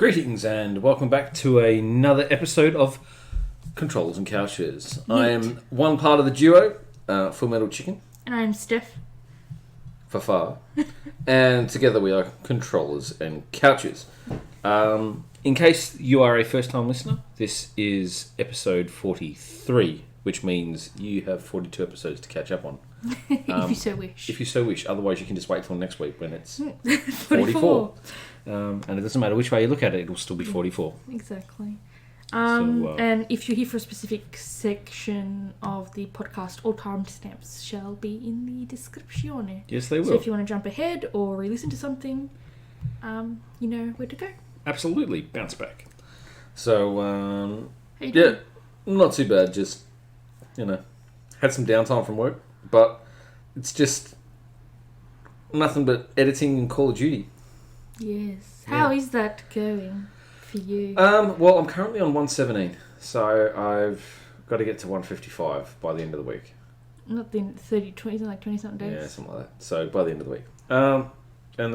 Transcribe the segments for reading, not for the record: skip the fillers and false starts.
Greetings and welcome back to another episode of Controls and Couches. I am one part of the duo, FullMetalChicken. And I'm Stephfafahh. And together we are Controllers and Couches. In case you are a first-time listener, this is episode 43, which means you have 42 episodes to catch up on. if you so wish. If you so wish. Otherwise, you can just wait till next week when it's 44. And it doesn't matter which way you look at it, it'll still be 44. Exactly. And if you're here for a specific section of the podcast, all timestamps shall be in the description. Yes, they will. So if you want to jump ahead or re-listen to something, you know where to go. Absolutely. Bounce back. So, doing? not too bad. Just, had some downtime from work. But it's just nothing but editing and Call of Duty. Yes. How is that going for you? Well, I'm currently on 117, so I've got to get to 155 by the end of the week. Not the 20 something days? Yeah, something like that. So by the end of the week. And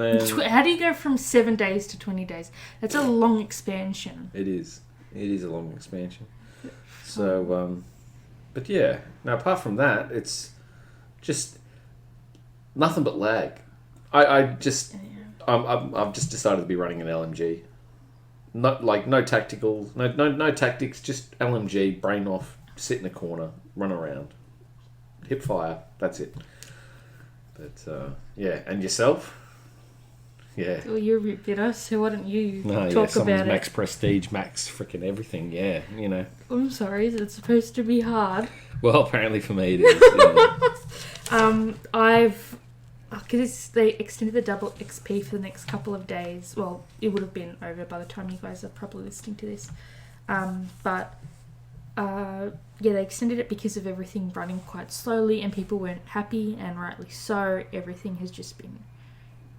then... How do you go from 7 days to 20 days? That's a long expansion. It is. It is a long expansion. So, but yeah. Now, apart from that, it's just nothing but lag. I've just decided to be running an LMG. No tactical, no tactics, just LMG, brain off, sit in a corner, run around, hip fire. That's it. But yeah, and yourself? Yeah. Well, you're a bit bitter, so why don't you talk about it? Max prestige, max freaking everything. Yeah, I'm sorry, is it supposed to be hard? Well, apparently for me it is. Because they extended the double XP for the next couple of days. Well, it would have been over by the time you guys are probably listening to this. They extended it because of everything running quite slowly and people weren't happy, and rightly so. Everything has just been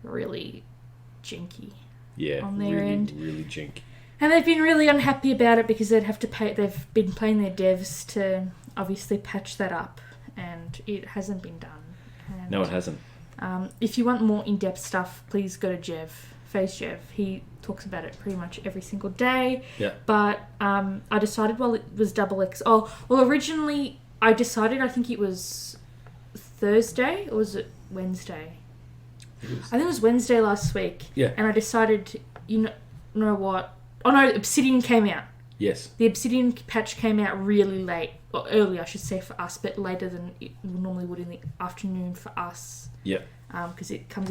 really janky. Yeah, on their end. Really janky. And they've been really unhappy about it because they've been paying their devs to obviously patch that up, and it hasn't been done. And no, it hasn't. If you want more in-depth stuff, please go to Phase Jev. He talks about it pretty much every single day. Yeah. But I decided while it was double X... Oh, well, originally I decided I think it was Thursday, or was it Wednesday? I think it was Wednesday last week. Yeah. And I decided, you know what? Oh no, Obsidian came out. Yes. The Obsidian patch came out really late, or early I should say for us, but later than it normally would in the afternoon for us. Yep. Because it came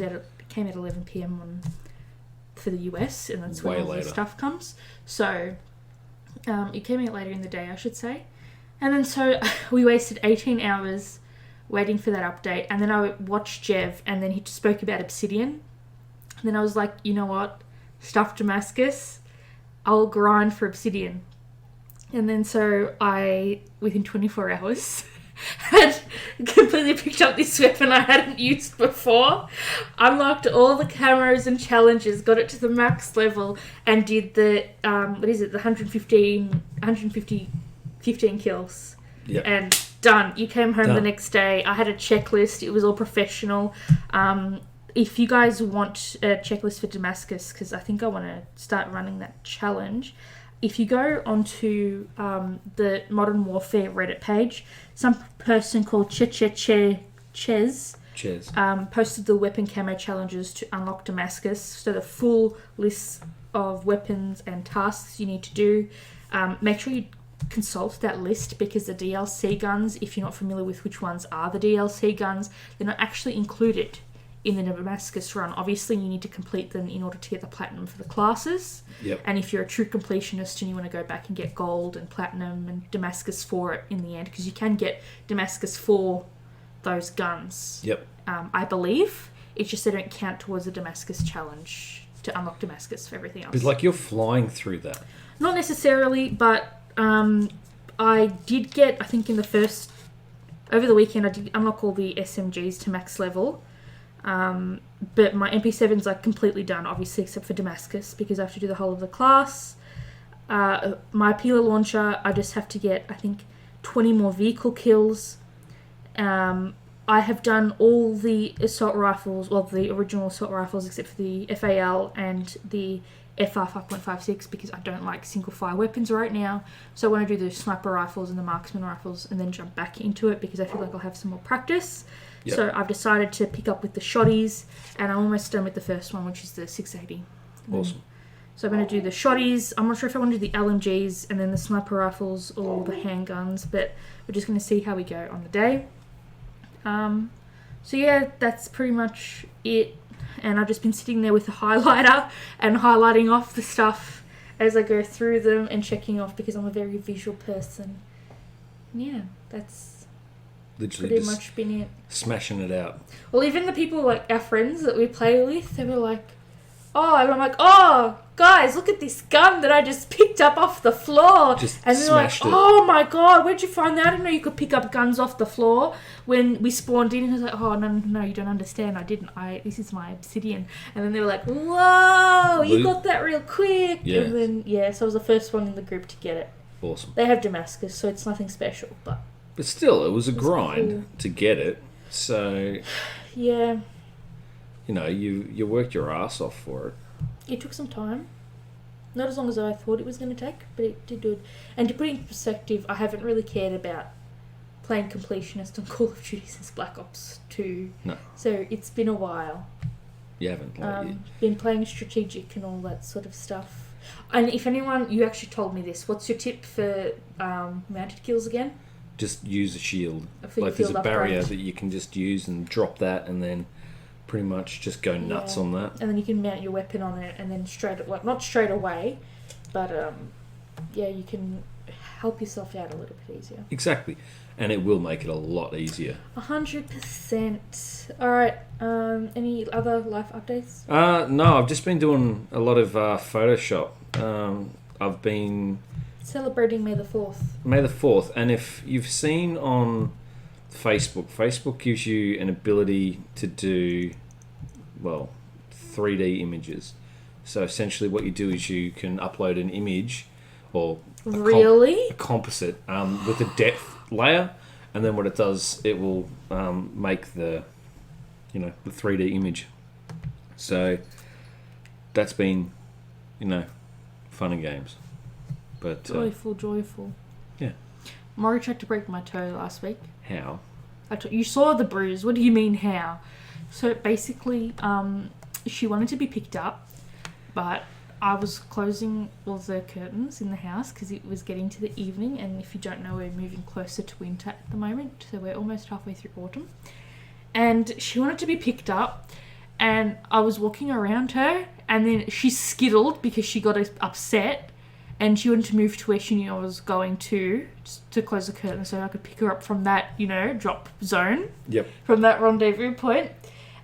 out 11 p.m. for the US, and that's when all the stuff comes. So it came out later in the day, I should say. And then so we wasted 18 hours waiting for that update, and then I watched Jev, and then he spoke about Obsidian. And then I was like, you know what? Stuff Damascus. I'll grind for Obsidian. And then so I, within 24 hours, had completely picked up this weapon I hadn't used before, unlocked all the cameras and challenges, got it to the max level, and did the, the 15 kills. Yep. And done. You came home the next day. I had a checklist. It was all professional. If you guys want a checklist for Damascus, because I think I want to start running that challenge, if you go onto the Modern Warfare Reddit page, some person called Ches posted the weapon camo challenges to unlock Damascus. So the full list of weapons and tasks you need to do. Make sure you consult that list, because the DLC guns, if you're not familiar with which ones are the DLC guns, they're not actually included in the Damascus run. Obviously, you need to complete them in order to get the platinum for the classes. Yep. And if you're a true completionist and you want to go back and get gold and platinum and Damascus for it in the end, because you can get Damascus for those guns. Yep. I believe. It's just they don't count towards the Damascus challenge to unlock Damascus for everything else. It's like you're flying through that. Not necessarily, but I did get, I think over the weekend, I did unlock all the SMGs to max level. But my MP7's like completely done, obviously, except for Damascus, because I have to do the whole of the class. My Pila launcher, I just have to get, I think, 20 more vehicle kills. I have done all the assault rifles, well, the original assault rifles, except for the FAL and the FR 5.56 because I don't like single fire weapons right now. So I want to do the sniper rifles and the marksman rifles and then jump back into it because I feel like I'll have some more practice. Yep. So I've decided to pick up with the shotties, and I'm almost done with the first one, which is the 680. Awesome. So I'm going to do the shotties. I'm not sure if I want to do the LMGs and then the sniper rifles or the handguns, but we're just going to see how we go on the day. So yeah, that's pretty much it. And I've just been sitting there with a highlighter and highlighting off the stuff as I go through them and checking off because I'm a very visual person. Yeah, that's literally pretty much been it. Smashing it out. Well, even the people, like our friends that we play with, they were like, oh, and I'm like, oh, guys, look at this gun that I just picked up off the floor. Just and they're smashed like, it. oh my god, where'd you find that? I didn't know you could pick up guns off the floor when we spawned in. And I was like, oh, no, you don't understand. I didn't. This is my obsidian. And then they were like, whoa, you got that real quick. Yeah. And then, so I was the first one in the group to get it. Awesome. They have Damascus, so it's nothing special, but still, it was a grind to get it. So, yeah. You know, you worked your ass off for it. It took some time. Not as long as I thought it was going to take, but it did do it. And to put it in perspective, I haven't really cared about playing completionist on Call of Duty since Black Ops 2. No. So it's been a while. You haven't played been playing strategic and all that sort of stuff. And if anyone, you actually told me this, what's your tip for mounted kills again? Just use a shield. Like there's a barrier that you can just use and drop that and then pretty much just go nuts on that. And then you can mount your weapon on it and then not straight away, but you can help yourself out a little bit easier. Exactly. And it will make it a lot easier. 100%. Alright, any other life updates? No, I've just been doing a lot of Photoshop. I've been celebrating May the 4th. May the 4th, and if you've seen on Facebook gives you an ability to do, 3D images. So essentially what you do is you can upload an image or a composite with a depth layer, and then what it does, it will make the 3D image. So that's been, fun and games. But joyful. Yeah. Maury tried to break my toe last week. How? You saw the bruise. What do you mean how? So basically, she wanted to be picked up, but I was closing all the curtains in the house because it was getting to the evening, and if you don't know, we're moving closer to winter at the moment, so we're almost halfway through autumn. And she wanted to be picked up, and I was walking around her, and then she skittled because she got upset, and she wanted to move to where she knew I was going to close the curtain so I could pick her up from that, drop zone. Yep. From that rendezvous point.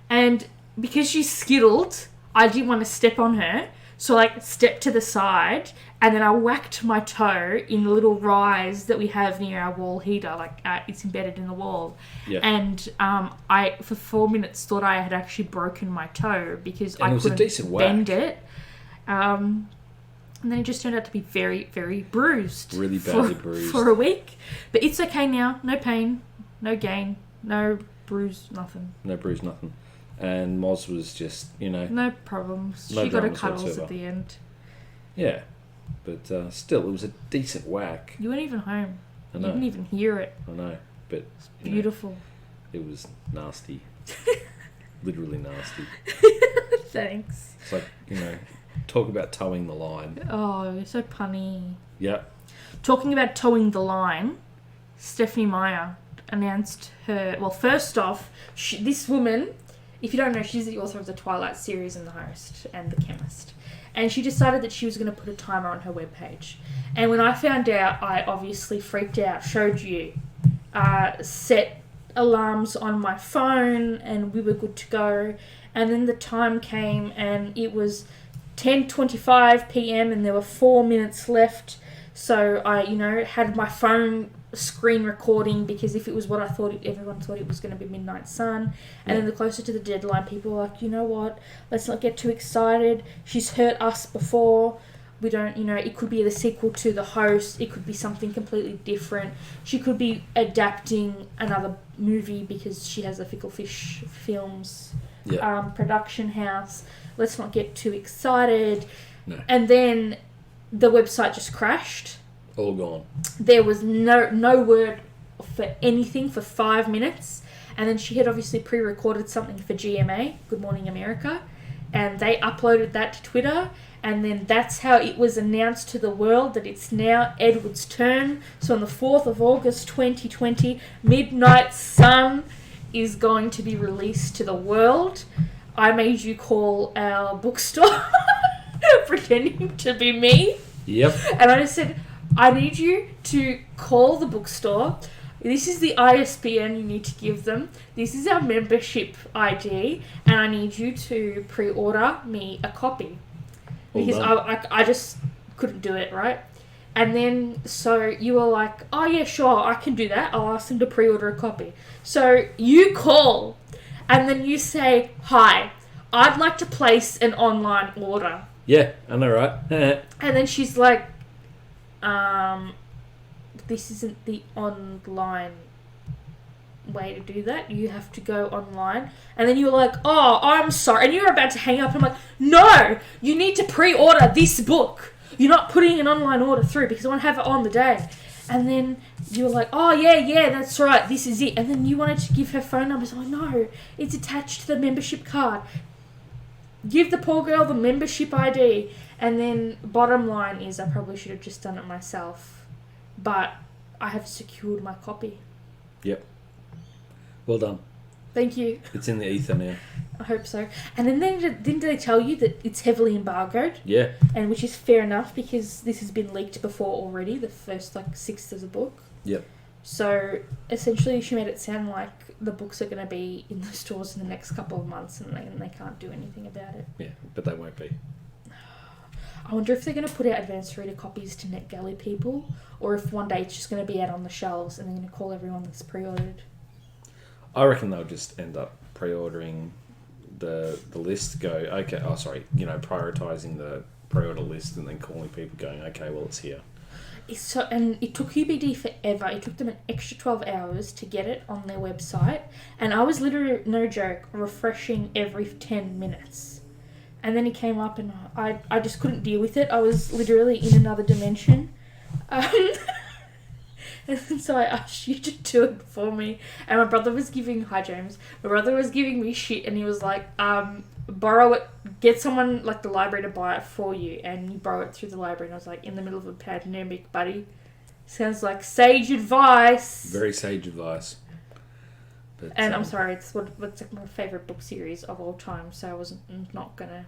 And because she skittled, I didn't want to step on her. So I stepped to the side, and then I whacked my toe in the little rise that we have near our wall heater. It's embedded in the wall. Yep. And I, for 4 minutes, thought I had actually broken my toe because I couldn't bend it. And then it just turned out to be very, very bruised. Really badly bruised. For a week. But it's okay now. No pain, no gain, no bruise, nothing. No bruise, nothing. And Moz was just, no problems. No she got her dramas cuddles whatsoever. at the end. Yeah. But still, it was a decent whack. You weren't even home. I know. You didn't even hear it. I know. But it's beautiful. It was nasty. Literally nasty. Thanks. It's like, talk about towing the line. Oh, you're so punny. Yep. Talking about towing the line, Stephanie Meyer announced her... Well, first off, this woman, if you don't know, she's the author of the Twilight series and the host and the chemist. And she decided that she was going to put a timer on her webpage. And when I found out, I obviously freaked out, showed you, set alarms on my phone, and we were good to go. And then the time came, and it was 10:25 p.m. and there were 4 minutes left. So I, had my phone screen recording because if it was what I thought, everyone thought it was going to be Midnight Sun. And then the closer to the deadline, people were like, you know what? Let's not get too excited. She's hurt us before. We don't, it could be the sequel to The Host. It could be something completely different. She could be adapting another movie because she has a Fickle Fish Films production house. Let's not get too excited. No. And then the website just crashed. All gone. There was no word for anything for 5 minutes. And then she had obviously pre-recorded something for GMA, Good Morning America. And they uploaded that to Twitter. And then that's how it was announced to the world that it's now Edward's turn. So on the 4th of August 2020, Midnight Sun is going to be released to the world. I made you call our bookstore pretending to be me. Yep. And I just said, I need you to call the bookstore. This is the ISBN you need to give them. This is our membership ID. And I need you to pre-order me a copy. Because I just couldn't do it, right? And then, so you were like, oh yeah, sure, I can do that. I'll ask them to pre-order a copy. So you call, and then you say, hi, I'd like to place an online order. Yeah, I know, right? And then she's like, this isn't the online way to do that. You have to go online. And then you were like, oh, I'm sorry. And you were about to hang up. I'm like, no, you need to pre-order this book. You're not putting an online order through because I want to have it on the day. And then you were like, oh, yeah, that's right. This is it. And then you wanted to give her phone numbers. I'm like, no, it's attached to the membership card. Give the poor girl the membership ID. And then bottom line is I probably should have just done it myself. But I have secured my copy. Yep. Well done. Thank you. It's in the ether now. I hope so. And then didn't they tell you that it's heavily embargoed? Yeah. And which is fair enough because this has been leaked before already, the first sixth of the book. Yep. So essentially she made it sound like the books are going to be in the stores in the next couple of months and they can't do anything about it. Yeah, but they won't be. I wonder if they're going to put out advanced reader copies to NetGalley people or if one day it's just going to be out on the shelves and they're going to call everyone that's pre-ordered. I reckon they'll just end up pre-ordering the list, prioritising the pre-order list and then calling people going, okay, well, it's here. And it took UBD forever. It took them an extra 12 hours to get it on their website. And I was literally, no joke, refreshing every 10 minutes. And then it came up and I just couldn't deal with it. I was literally in another dimension. And so I asked you to do it for me. And my brother was hi James. My brother was giving me shit and he was like, borrow it, get someone like the library to buy it for you. And you borrow it through the library. And I was like, in the middle of a pandemic, buddy. Sounds like sage advice. Very sage advice. But, and I'm sorry, it's like my favourite book series of all time. So I wasn't not going to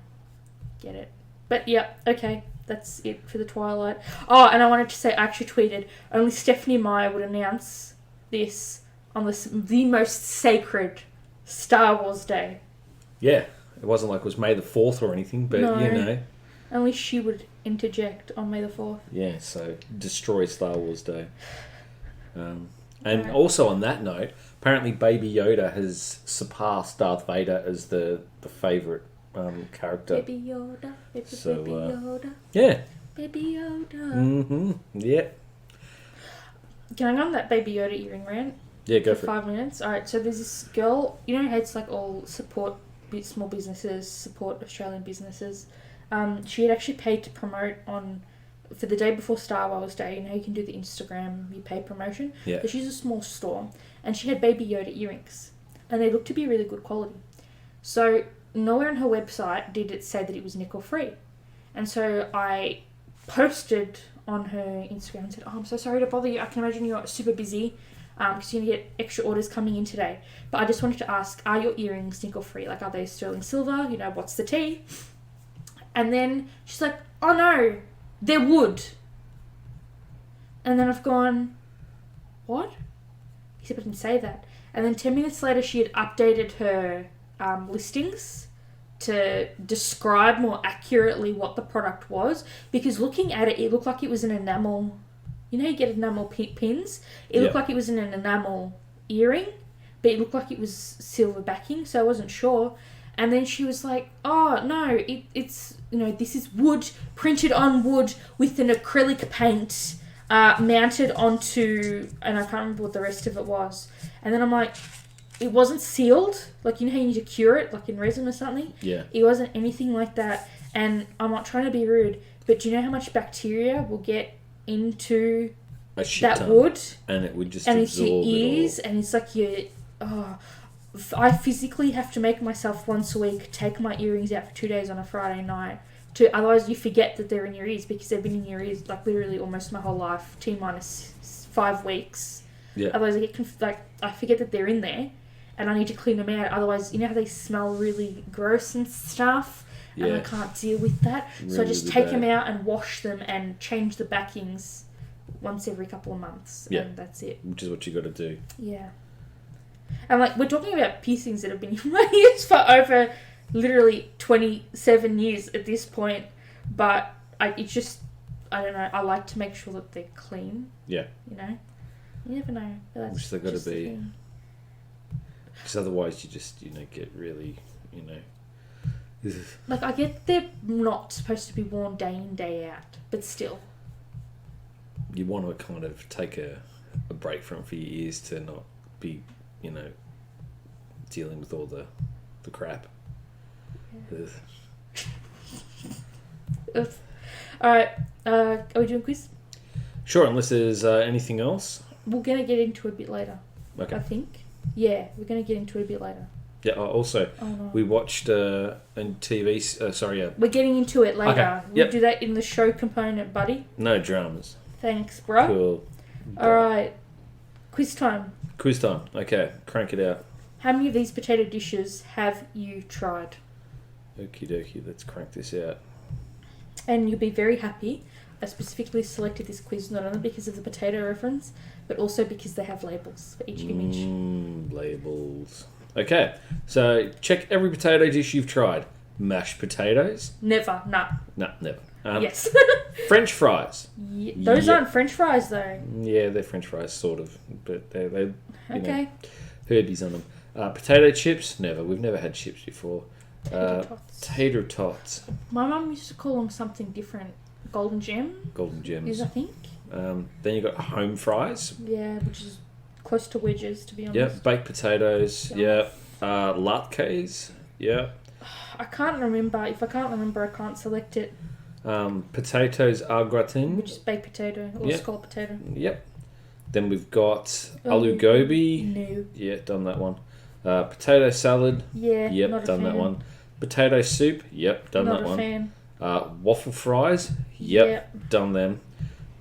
get it. But yeah, okay. That's it for the Twilight. Oh, and I wanted to say, I actually tweeted, only Stephanie Meyer would announce this on the most sacred Star Wars Day. Yeah, it wasn't like it was May the 4th or anything, but no, you know. Only she would interject on May the 4th. Yeah, so destroy Star Wars Day. And also on that note, apparently Baby Yoda has surpassed Darth Vader as the favourite character. Baby Yoda, baby Yoda. Yeah. Baby Yoda. Mm-hmm. Yeah. Can I go on that Baby Yoda earring rant? Yeah, go for 5 minutes. Alright, so there's this girl, you know how it's like all support small businesses, support Australian businesses. She had actually paid to promote for the day before Star Wars Day. You know, you can do the Instagram, you pay promotion. Yeah. But she's a small store, and she had Baby Yoda earrings, and they looked to be really good quality. So nowhere on her website did it say that it was nickel free, and so I posted on her Instagram and said, "Oh, I'm so sorry to bother you. I can imagine you're super busy, because you're gonna get extra orders coming in today. But I just wanted to ask, are your earrings nickel free? Like, are they sterling silver? You know, what's the tea?" And then she's like, "Oh no, they're wood." And then I've gone, "What?" Except I didn't say that. And then 10 minutes later, she had updated her listings to describe more accurately what the product was. Because looking at it, it looked like it was an enamel. You know, you get enamel pins. It looked like it was an enamel earring, but it looked like it was silver backing, so I wasn't sure. And then she was like, "Oh no, it's this is wood, printed on wood with an acrylic paint mounted onto," and I can't remember what the rest of it was. And then I'm like, it wasn't sealed, like, you know how you need to cure it, like in resin or something? Yeah. It wasn't anything like that. And I'm not trying to be rude, but do you know how much bacteria will get into that wood? And it would just and absorb it's your ears, it all. and it's like I physically have to make myself once a week take my earrings out for 2 days on a Friday night. Otherwise, you forget that they're in your ears because they've been in your ears like literally almost my whole life, T-minus 5 weeks. Yeah. Otherwise, I forget that they're in there, and I need to clean them out. Otherwise, you know how they smell really gross and stuff, and I can't deal with that. Really, so I just take them out and wash them and change the backings once every couple of months, and that's it. Which is what you got to do. Yeah. And like we're talking about piercings that have been in my ears for over literally 27 years at this point, but I don't know. I like to make sure that they're clean. Yeah. You know, you never know. But that's which they've got to be. Because otherwise, you just get really like I get they're not supposed to be worn day in day out, but still. You want to kind of take a break from it for your ears to not be, dealing with all the crap. Yeah. Alright, are we doing a quiz? Sure, unless there's anything else. We're going to get into it a bit later. Okay. I think. Yeah, we're going to get into it a bit later. Yeah, also, we watched a TV... We're getting into it later. Okay. We'll do that in the show component, buddy. No dramas. Thanks, bro. Cool. Alright, quiz time. Quiz time. Okay, crank it out. How many of these potato dishes have you tried? Okie dokie, let's crank this out. And you'll be very happy. I specifically selected this quiz not only because of the potato reference, but also because they have labels for each image. Labels. Okay, so check every potato dish you've tried. Mashed potatoes? Never, nah. No, never. Yes. French fries? Those aren't French fries, though. Yeah, they're French fries, sort of. But they okay. Herbies on them. Potato chips? Never. We've never had chips before. Tater tots. My mum used to call them something different. Golden gem? Golden gems. Is, I think. Then you got home fries. Yeah, which is close to wedges, to be honest. Yep. Baked potatoes. Yep. Latkes. Yep. I can't remember. If I can't remember, I can't select it. Potatoes au gratin. Which is baked potato or scallop potato. Yep. Then we've got aloo gobi. No. Yeah, done that one. Potato salad. Yeah. Yep, not a done fan. that one. Potato soup. Yep, done not that one. Not a fan. Waffle fries. Yep, done them.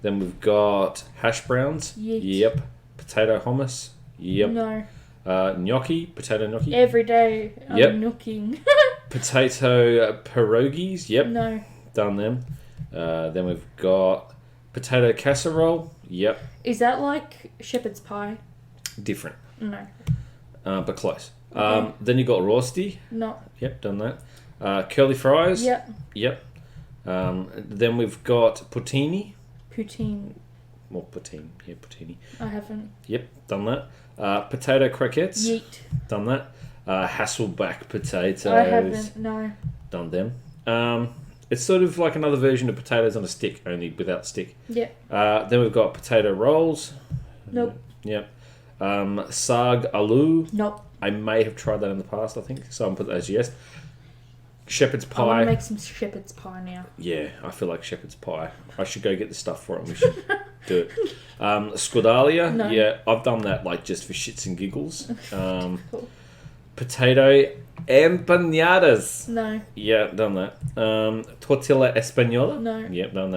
Then we've got hash browns. Yeet. Yep. Potato hummus. Yep. No. Gnocchi. Potato gnocchi. Every day I'm gnocching. Potato pierogies. Yep. No. Done them. Then we've got potato casserole. Yep. Is that like shepherd's pie? Different. No. But close. Okay. Then you got rosti. No. Yep, done that. Curly fries. Yep. Yep. Then we've got poutine. Poutine. Well, poutine. Yeah, poutine. I haven't. Yep, done that. Potato croquettes. Yeet. Done that. Hasselback potatoes. I haven't. No. Done them. It's sort of like another version of potatoes on a stick, only without stick. Yep. Then we've got potato rolls. Nope. Yep. Sag aloo. Nope. I may have tried that in the past, I think. So I'm put that as yes. Shepherd's pie. I want to make some shepherd's pie now. Yeah, I feel like shepherd's pie. I should go get the stuff for it. We should do it. Squadalia. No. Yeah, I've done that like just for shits and giggles. Cool. Potato empanadas. No. Yeah, done that. Tortilla española. No. Yep, done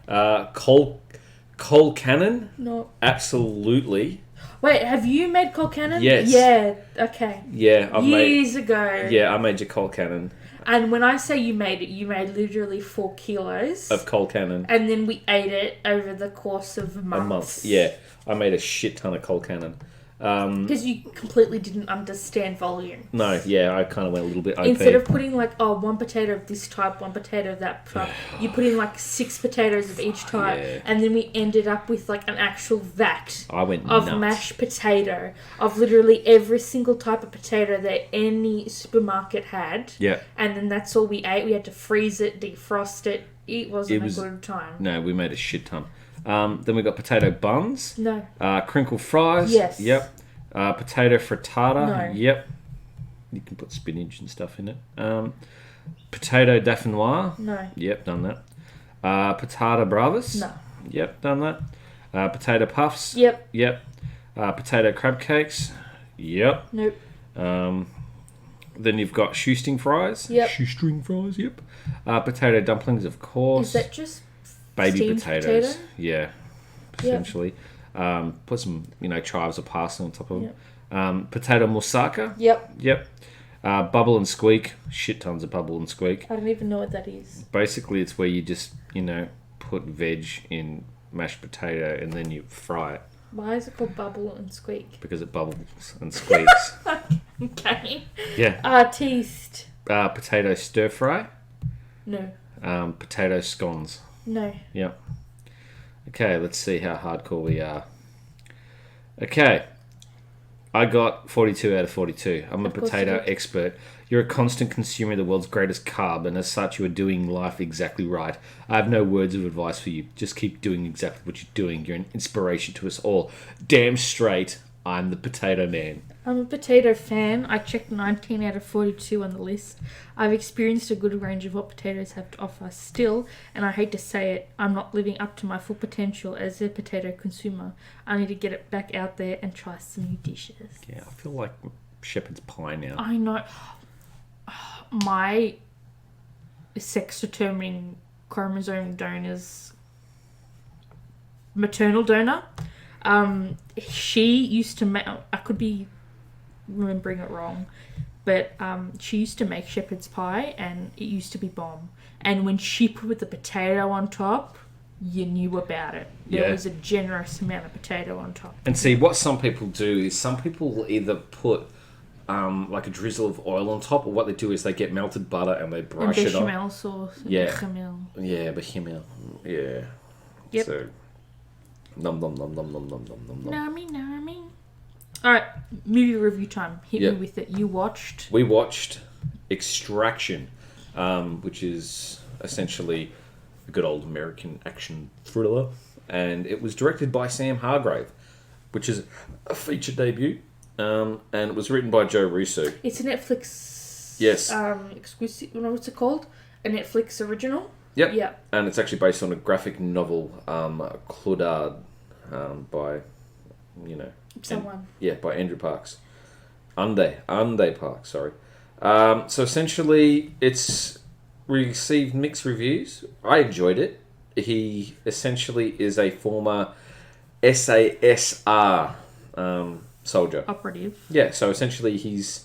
that. Col cannon. No. Absolutely. Wait, have you made col cannon? Yes. Yeah. Okay. Yeah, Years ago. Yeah, I made your col cannon. And when I say you made it, you made literally 4 kilos. Of col cannon. And then we ate it over the course of months. A month. Yeah, I made a shit ton of col cannon. Because you completely didn't understand volume. No, yeah, I kind of went a little bit OP. Instead of putting like, one potato of this type, one potato of that type, you put in like 6 potatoes of each type, and then we ended up with like an actual vat of nuts. Mashed potato, of literally every single type of potato that any supermarket had. Yeah. And then that's all we ate. We had to freeze it, defrost it. It wasn't a good time. No, we made a shit ton. Then we got potato buns. No. Crinkle fries. Yes. Yep. Potato frittata. No. Yep. You can put spinach and stuff in it. Potato dauphinoise. No. Yep, done that. Patata bravas. No. Yep, done that. Potato puffs. Yep. Yep. Potato crab cakes. Yep. Nope. Then you've got shoestring fries. Yep. Shoestring fries. Yep. Potato dumplings, of course. Is that just baby steamed potatoes? potato? Yeah, essentially. Put some, chives of parsley on top of them. Yep. Potato moussaka. Yep. Yep. Bubble and squeak. Shit tons of bubble and squeak. I don't even know what that is. Basically, it's where you just, put veg in mashed potato and then you fry it. Why is it called bubble and squeak? Because it bubbles and squeaks. Okay. Yeah. Artiste. Potato stir fry. No. Potato scones. No. Yep. Okay, let's see how hardcore we are. Okay. I got 42 out of 42. I'm a potato expert. You're a constant consumer of the world's greatest carb, and as such, you are doing life exactly right. I have no words of advice for you. Just keep doing exactly what you're doing. You're an inspiration to us all. Damn straight, I'm the potato man. I'm a potato fan. I checked 19 out of 42 on the list. I've experienced a good range of what potatoes have to offer still, and I hate to say it, I'm not living up to my full potential as a potato consumer. I need to get it back out there and try some new dishes. Yeah, I feel like shepherd's pie now. I know. My sex-determining chromosome donor's maternal donor, she used to make... I could be remembering it wrong, but she used to make shepherd's pie and it used to be bomb. And when she put the potato on top, you knew about it. There was a generous amount of potato on top. And see, what some people do is some people will either put like a drizzle of oil on top, or what they do is they get melted butter and they brush it on. Bechamel sauce. Bechamel. Yeah, bechamel. Yeah. Yep. So, nom nom nom nom nom nom nom nom. Nummy. Alright, movie review time. Hit me with it. We watched Extraction, which is essentially a good old American action thriller, and it was directed by Sam Hargrave, which is a feature debut, and it was written by Joe Russo. It's a Netflix exclusive, what's it called? A Netflix original? Yep. And it's actually based on a graphic novel, Claudard, by, someone. By Andrew Parks. Ande Parks, sorry. So essentially, it's received mixed reviews. I enjoyed it. He essentially is a former SASR soldier. Operative. Yeah, so essentially he's...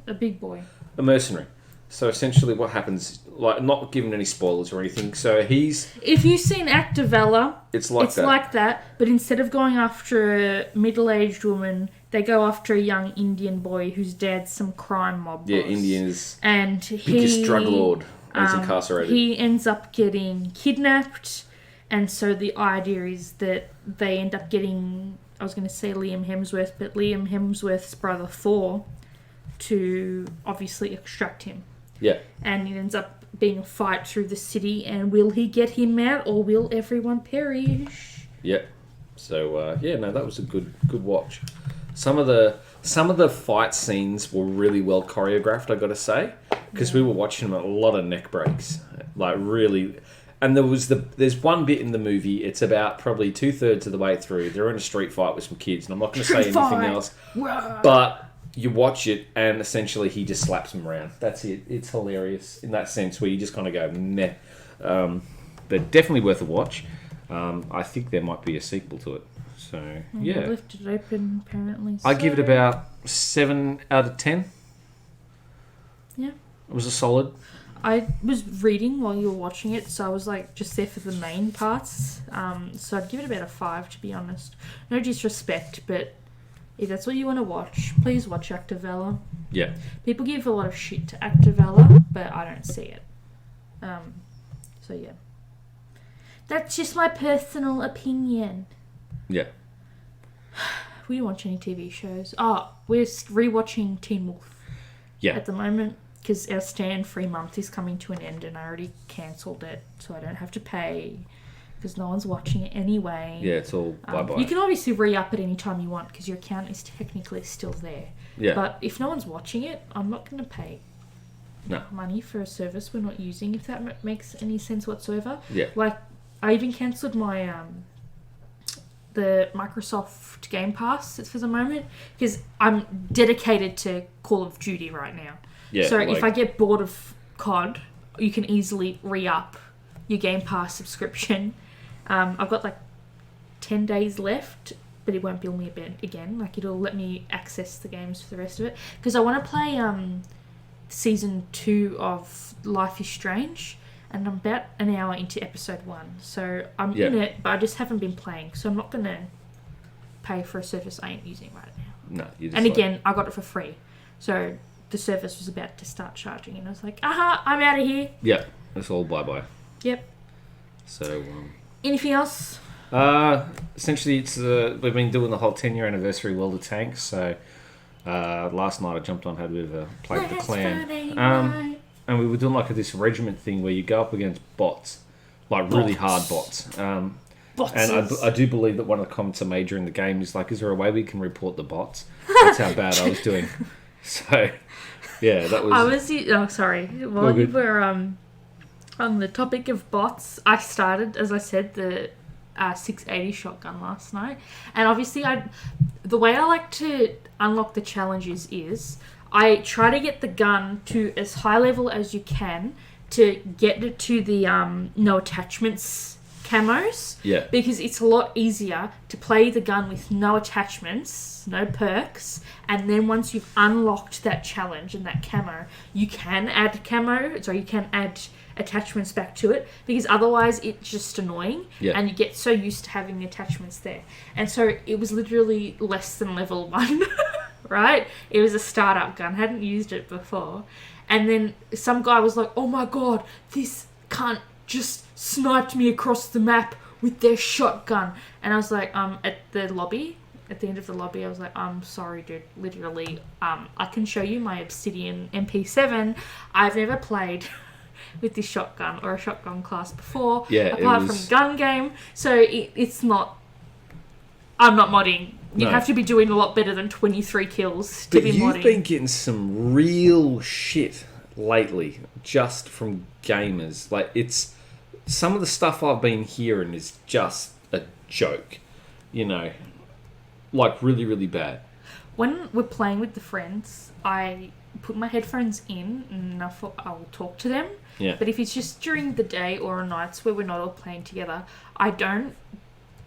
a big boy. A mercenary. So essentially what happens, like, not giving any spoilers or anything, so he's... If you've seen Activella, it's like that, but instead of going after a middle-aged woman, they go after a young Indian boy whose dad's some crime mob boss. Yeah, Indian's and biggest drug lord. He's incarcerated. He ends up getting kidnapped, and so the idea is that they end up getting, I was going to say Liam Hemsworth, but Liam Hemsworth's brother Thor to obviously extract him. Yeah. And it ends up being a fight through the city, and will he get him out, or will everyone perish? Yeah. So, that was a good watch. Some of the fight scenes were really well choreographed, I gotta say, because we were watching a lot of neck breaks, like really. And there's one bit in the movie. It's about probably 2/3 of the way through. They're in a street fight with some kids, and I'm not going to say anything else. But you watch it, and essentially he just slaps them around. That's it. It's hilarious in that sense, where you just kind of go, meh. But definitely worth a watch. I think there might be a sequel to it. So, yeah. Left it open, apparently. I give it about 7 out of 10. Yeah. It was a solid. I was reading while you were watching it, so I was like just there for the main parts. So I'd give it about a 5, to be honest. No disrespect, but if that's what you want to watch, please watch Activella. Yeah. People give a lot of shit to Activella, but I don't see it. So yeah. That's just my personal opinion. Yeah. We don't watch any TV shows. We're rewatching Teen Wolf. Yeah. At the moment, because our Stan free month is coming to an end, and I already cancelled it, so I don't have to pay, because no one's watching it anyway. Yeah, it's all bye-bye. You can obviously re-up at any time you want, because your account is technically still there. Yeah. But if no one's watching it, I'm not going to pay. money for a service we're not using, if that makes any sense whatsoever. Yeah. Like, I even cancelled my the Microsoft Game Pass for the moment because I'm dedicated to Call of Duty right now. Yeah. So if I get bored of COD, you can easily re-up your Game Pass subscription. I've got like 10 days left, but it won't bill me a bit again. Like, it'll let me access the games for the rest of it because I want to play season 2 of Life is Strange. And I'm about an hour into episode 1. So I'm in it, but I just haven't been playing. So I'm not going to pay for a service I ain't using right now. No, you just and again, I got it for free. So the service was about to start charging. And I was like, I'm out of here. Yeah, it's all bye-bye. Yep. So, anything else? Essentially, it's we've been doing the whole 10-year anniversary World of Tanks. So last night I jumped on, had a bit of a play with the clan. And we were doing like this regiment thing where you go up against bots, like really hard bots. And I do believe that one of the comments I made during the game is like, is there a way we can report the bots? That's how bad I was doing. So, yeah, that was... sorry. While you were on the topic of bots, I started, as I said, the 680 shotgun last night. And obviously, the way I like to unlock the challenges is... I try to get the gun to as high level as you can to get it to the no attachments camos. Yeah. Because it's a lot easier to play the gun with no attachments, no perks, and then once you've unlocked that challenge and that camo, you can add you can add attachments back to it, because otherwise it's just annoying. Yeah. And you get so used to having the attachments there. And so it was literally less than level 1. Right? It was a startup gun. Hadn't used it before. And then some guy was like, oh my god, this cunt just sniped me across the map with their shotgun. And I was like, at the end of the lobby, I was like, I'm sorry, dude. Literally, I can show you my Obsidian MP7. I've never played with this shotgun or a shotgun class before. Yeah, apart from gun game. So it's not... I'm not modding. You'd have to be doing a lot better than 23 kills to be modding. But you've been getting some real shit lately, just from gamers. Like, it's... Some of the stuff I've been hearing is just a joke. You know? Like, really, really bad. When we're playing with the friends, I put my headphones in and I'll talk to them. Yeah. But if it's just during the day or nights where we're not all playing together, I don't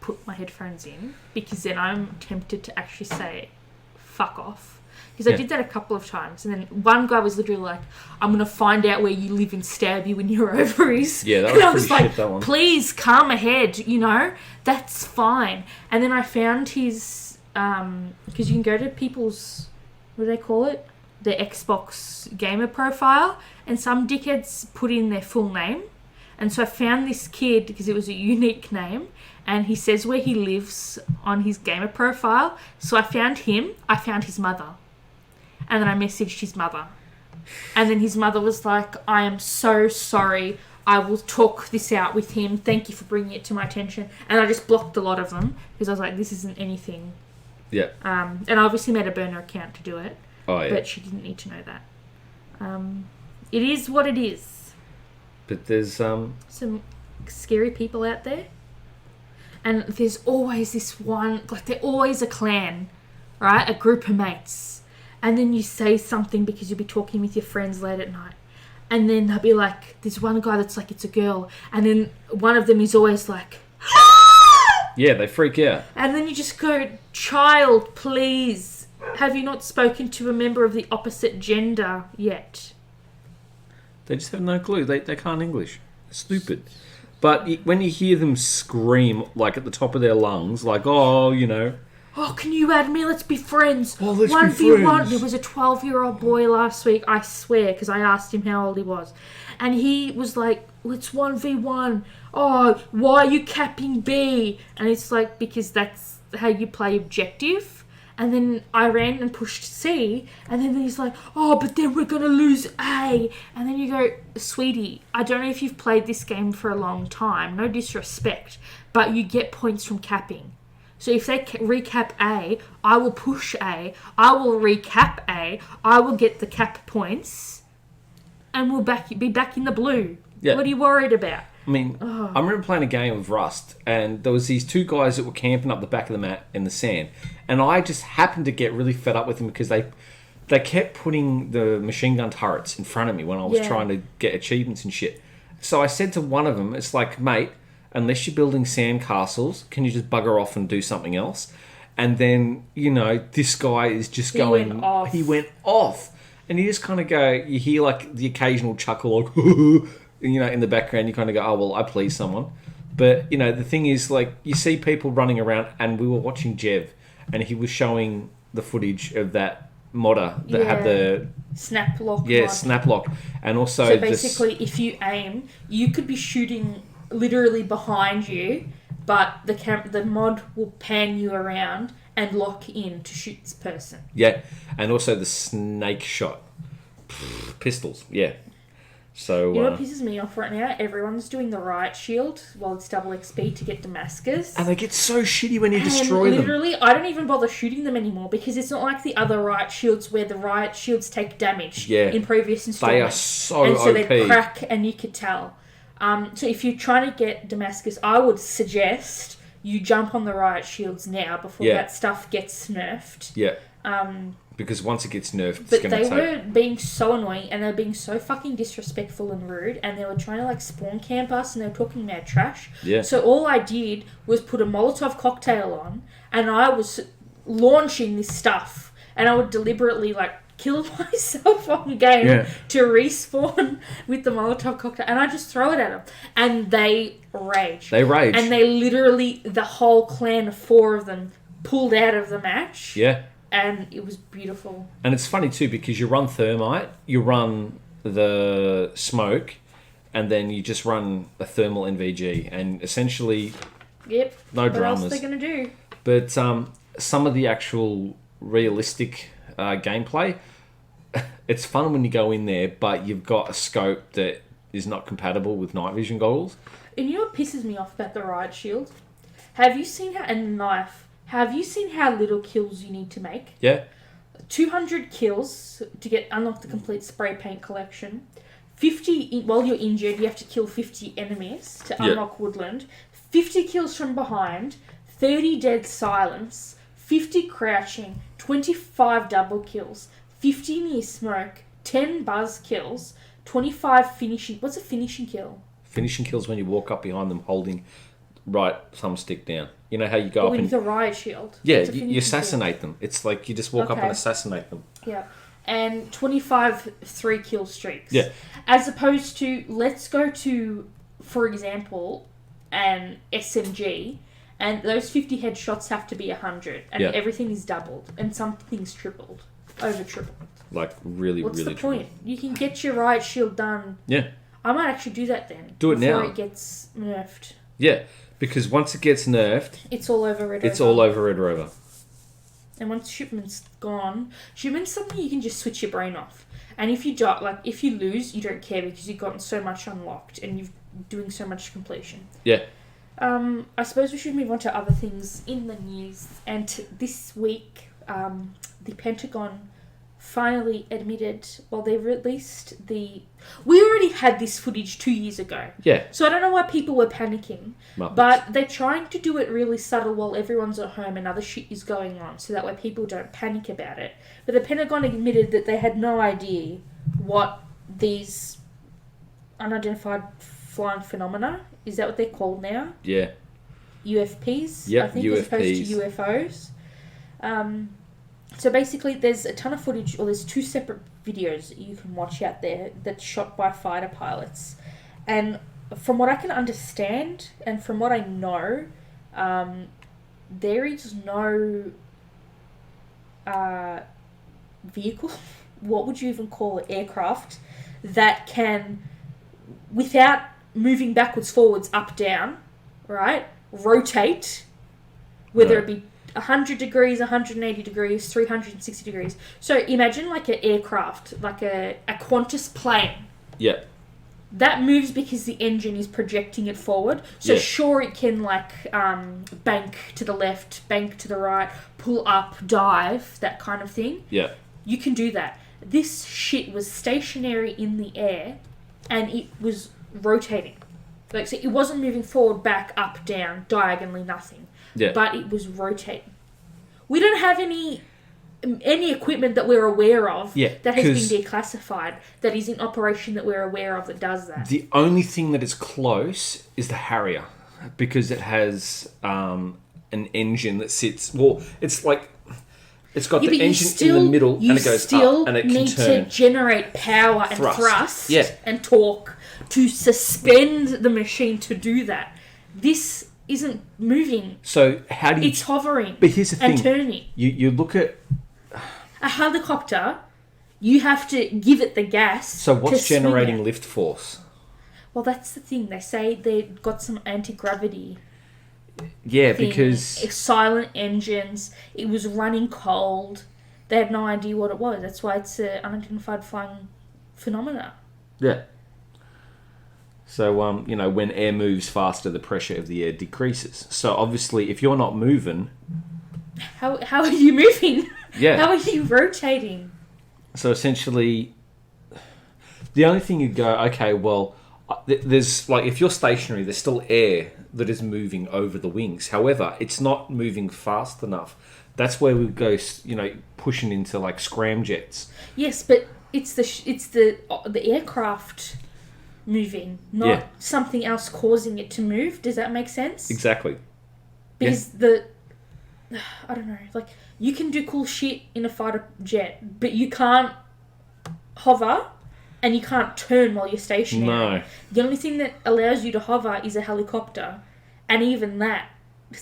put my headphones in, because then I'm tempted to actually say fuck off, because I did that a couple of times, and then one guy was literally like, I'm gonna find out where you live and stab you in your ovaries. Yeah, that was and I was pretty like, shit, that one. Please calm ahead, that's fine. And then I found his because you can go to people's, what do they call it, their Xbox gamer profile, and some dickheads put in their full name. And so I found this kid because it was a unique name, and he says where he lives on his gamer profile. So I found him, I found his mother, and then I messaged his mother. And then his mother was like, I am so sorry, I will talk this out with him, thank you for bringing it to my attention. And I just blocked a lot of them, because I was like, this isn't anything. Yeah. And I obviously made a burner account to do it. Oh, yeah. But she didn't need to know that. It is what it is. But there's some scary people out there, and there's always this one, like, they're always a clan, right? A group of mates, and then you say something because you'll be talking with your friends late at night, and then they'll be like, there's one guy that's like, it's a girl, and then one of them is always like, yeah, they freak out, and then you just go, child, please, have you not spoken to a member of the opposite gender yet? They just have no clue. They can't English. They're stupid. But when you hear them scream, like, at the top of their lungs, like, oh, can you add me? Let's be friends. Oh, let's 1v1. be friends. There was a 12-year-old boy last week, I swear, because I asked him how old he was. And he was like, let's 1v1. Oh, why are you capping B? And it's like, because that's how you play objective. And then I ran and pushed C, and then he's like, oh, but then we're going to lose A. And then you go, sweetie, I don't know if you've played this game for a long time, no disrespect, but you get points from capping. So if they recap A, I will push A, I will recap A, I will get the cap points. and we'll be back in the blue. Yeah. What are you worried about? I mean, I remember playing a game of Rust, and there was these two guys that were camping up the back of the mat in the sand, and I just happened to get really fed up with them because they kept putting the machine gun turrets in front of me when I was trying to get achievements and shit. So I said to one of them, it's like, mate, unless you're building sand castles, can you just bugger off and do something else? And then, this guy is just going... He went off. And you just kind of go... You hear, like, the occasional chuckle, like... in the background, you kind of go, oh, well, I please someone. But, the thing is, like, you see people running around, and we were watching Jev, and he was showing the footage of that modder that had the... Snap lock. Yeah, snap lock. And also... So basically, if you aim, you could be shooting literally behind you, but the mod will pan you around and lock in to shoot this person. Yeah, and also the snake shot. Pistols, yeah. So, you know what pisses me off right now? Everyone's doing the riot shield while it's double XP to get Damascus. And they get so shitty when you destroy them. Literally, I don't even bother shooting them anymore because it's not like the other riot shields where the riot shields take damage in previous installments. They are so OP. And so they crack and you could tell. So if you're trying to get Damascus, I would suggest you jump on the riot shields now before that stuff gets nerfed. Yeah. Because once it gets nerfed, it's but going to take... But they were being so annoying, and they were being so fucking disrespectful and rude, and they were trying to, like, spawn camp us, and they were talking mad trash. Yeah. So all I did was put a Molotov cocktail on, and I was launching this stuff, and I would deliberately, like, kill myself on game to respawn with the Molotov cocktail, and I just throw it at them. And they rage. They rage. And they literally, the whole clan of 4 of them, pulled out of the match. Yeah. And it was beautiful. And it's funny too because you run thermite, you run the smoke, and then you just run a thermal NVG, and essentially, no dramas. What else are they going to do? But some of the actual realistic gameplay, it's fun when you go in there, but you've got a scope that is not compatible with night vision goggles. And you know what pisses me off about the riot shield? Have you seen how, and the knife? Have you seen how little kills you need to make? Yeah. 200 kills to unlock the complete spray paint collection. 50 while you're injured, you have to kill 50 enemies to unlock Woodland. 50 kills from behind, 30 dead silence, 50 crouching, 25 double kills, 50 near smoke, 10 buzz kills, 25 finishing. What's a finishing kill? Finishing kills when you walk up behind them holding thumbstick down. You know how you go up with the riot shield. Yeah, you assassinate them. It's like you just walk up and assassinate them. Yeah. And 25 3-kill streaks. Yeah. As opposed to, let's go to, for example, an SMG, and those 50 headshots have to be 100, and everything is doubled, and something's tripled. Over tripled. Like, really, What's really the point? You can get your riot shield done. Yeah. I might actually do that then. Do it now. Before it gets nerfed. Yeah. Because once it gets nerfed... It's all over Red Rover. It's all over Red Rover. And once shipment's gone... Shipment's something you can just switch your brain off. And if you if you lose, you don't care because you've gotten so much unlocked and you're doing so much completion. Yeah. I suppose we should move on to other things in the news. And this week, the Pentagon finally admitted, they released the... We already had this footage 2 years ago. Yeah. So I don't know why people were panicking. Muppets. But they're trying to do it really subtle while everyone's at home and other shit is going on, so that way people don't panic about it. But the Pentagon admitted that they had no idea what these unidentified flying phenomena, is that what they're called now? Yeah. UFPs, yep, I think, UFPs. As opposed to UFOs. So basically, there's a ton of footage, or there's 2 separate videos that you can watch out there that's shot by fighter pilots. And from what I can understand, and from what I know, there is no vehicle, what would you even call it, aircraft, that can, without moving backwards, forwards, up, down, right, rotate, whether it be 100 degrees, 180 degrees, 360 degrees. So imagine like an aircraft, like a Qantas plane. Yeah. That moves because the engine is projecting it forward. So sure, it can like bank to the left, bank to the right, pull up, dive, that kind of thing. Yeah. You can do that. This shit was stationary in the air, and it was rotating. Like, so it wasn't moving forward, back, up, down, diagonally, nothing. Yeah. But it was rotating. We don't have any equipment that we're aware of that has been declassified, that is in operation that we're aware of that does that. The only thing that is close is the Harrier, because it has an engine that sits... Well, it's like... It's got the engine in the middle, and it goes up, and it can turn. You still need to generate power and thrust and torque to suspend the machine to do that. This isn't moving. So how do you... It's hovering. But here's the thing. And turning. You look at... A helicopter, you have to give it the gas. So what's generating lift force? Well, that's the thing. They say they've got some anti-gravity... Yeah, because... Silent engines. It was running cold. They had no idea what it was. That's why it's an unidentified flying phenomena. Yeah. So, when air moves faster, the pressure of the air decreases. So, obviously, if you're not moving... How are you moving? Yeah. How are you rotating? So, essentially, the only thing you go, okay, well... There's like if you're stationary, there's still air that is moving over the wings. However, it's not moving fast enough. That's where we go, pushing into like scramjets. Yes, but it's the aircraft moving, not something else causing it to move. Does that make sense? Exactly. Because I don't know, like you can do cool shit in a fighter jet, but you can't hover. And you can't turn while you're stationary. No. The only thing that allows you to hover is a helicopter. And even that,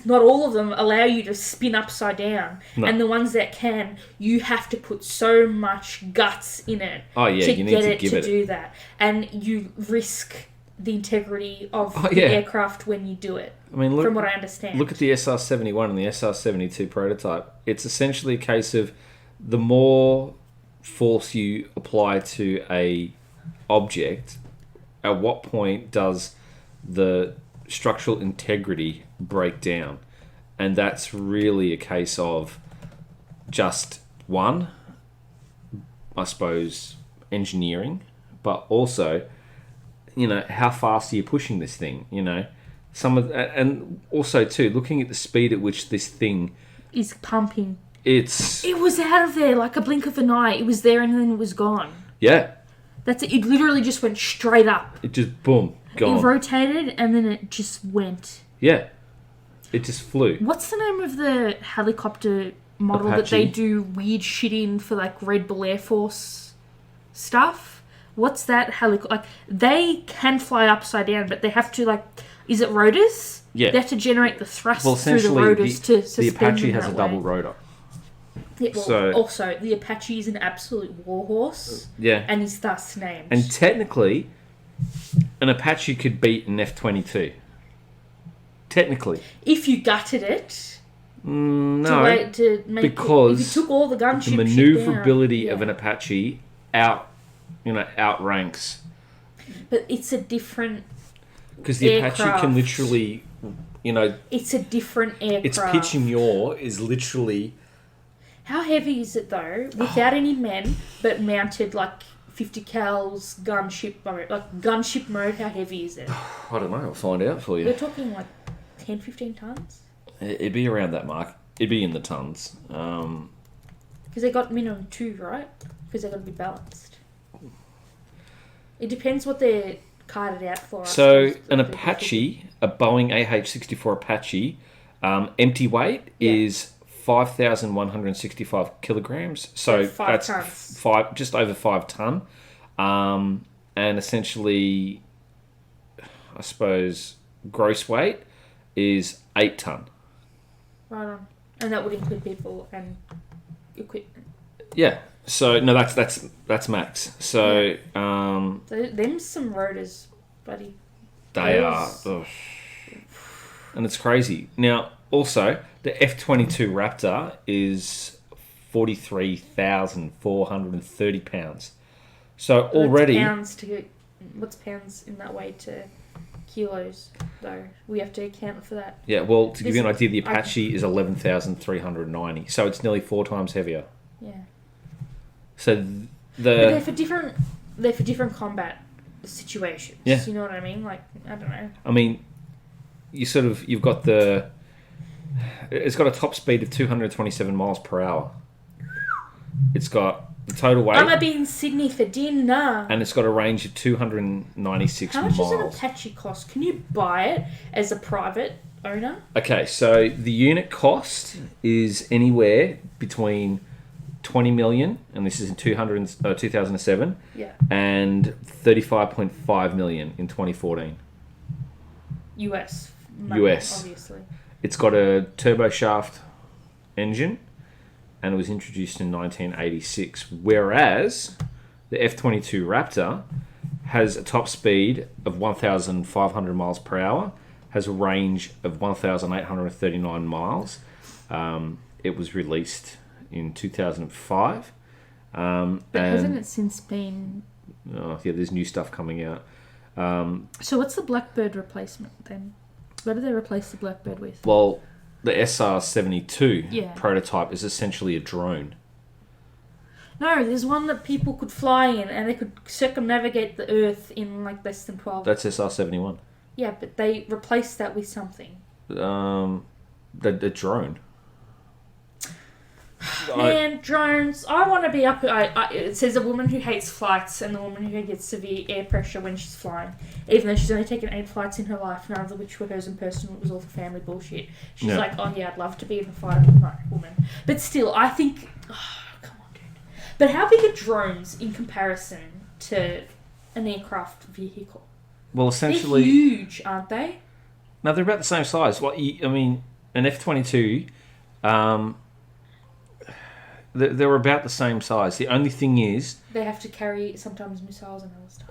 not all of them allow you to spin upside down. No. And the ones that can, you have to put so much guts in it to do that. And you risk the integrity of the aircraft when you do it. I mean, from what I understand. Look at the SR-71 and the SR-72 prototype. It's essentially a case of the more... force you apply to a object, at what point does the structural integrity break down? And that's really a case of just one, I suppose, engineering, but also, how fast are you pushing this thing? And also too, looking at the speed at which this thing is pumping. It was out of there like a blink of an eye. It was there and then it was gone. Yeah. That's it. It literally just went straight up. It just, boom, gone. It rotated and then it just went. Yeah. It just flew. What's the name of the helicopter model Apache. That they do weird shit in for like Red Bull Air Force stuff? What's that helicopter? Like, they can fly upside down, but they have to is it rotors? Yeah. They have to generate the thrust through the rotors to suspend the Apache them has a double rotor. Yeah, well, also, the Apache is an absolute warhorse. Yeah. And is thus named. And technically, an Apache could beat an F-22. Technically. If you gutted it. No. Because if you took all the gunship the maneuverability of an Apache outranks. But it's a different because the Apache can literally, It's a different aircraft. Its pitching yaw is literally... How heavy is it though? Without any men, but mounted 50 cals gunship mode. Gunship mode, how heavy is it? I don't know, I'll find out for you. We're talking 10, 15 tons? It'd be around that mark. It'd be in the tons. Because they got minimum 2, right? Because they've got to be balanced. It depends what they're carted out for. So, an Apache, a Boeing AH-64 Apache, empty weight is 5,165 kilograms. So that's tons. Just over 5 ton. And essentially, I suppose, gross weight is 8 ton. Right on. And that would include people and equipment. Yeah. So no, that's max. So them's some rotors, buddy. They are. Ugh. And it's crazy. Now, also, the F-22 Raptor is 43,430 pounds. So already... What's pounds in that way to kilos, though? We have to account for that. Yeah, well, to give you an idea, the Apache is 11,390. So it's nearly 4 times heavier. Yeah. So But they're for different combat situations. Yeah. You know what I mean? Like, I don't know. I mean, you've got it's got a top speed of 227 miles per hour. It's got the total weight. I'm going to be in Sydney for dinner. And it's got a range of 296 miles. How much does an Apache cost? Can you buy it as a private owner? Okay, so the unit cost is anywhere between 20 million, and this is in 2007, and 35.5 million in 2014. US. Obviously. It's got a turboshaft engine, and it was introduced in 1986, whereas the F-22 Raptor has a top speed of 1,500 miles per hour, has a range of 1,839 miles. It was released in 2005. But hasn't it since been... Oh, yeah, there's new stuff coming out. So what's the Blackbird replacement then? What do they replace the Blackbird with? Well, the SR-72 prototype is essentially a drone. No, there's one that people could fly in and they could circumnavigate the Earth in like less than 12 That's SR-71. Yeah, but they replaced that with something. The drone. Man, drones. I want to be up... it says a woman who hates flights and the woman who gets severe air pressure when she's flying. Even though she's only taken 8 flights in her life, none of which were hers in person. It was all for family bullshit. She's like, oh yeah, I'd love to be in the fighter. No, woman. But still, I think... Oh, come on, dude. But how big are drones in comparison to an aircraft vehicle? Well, essentially... They're huge, aren't they? No, they're about the same size. Well, I mean, an F-22... They're about the same size. The only thing is... They have to carry sometimes missiles and other stuff.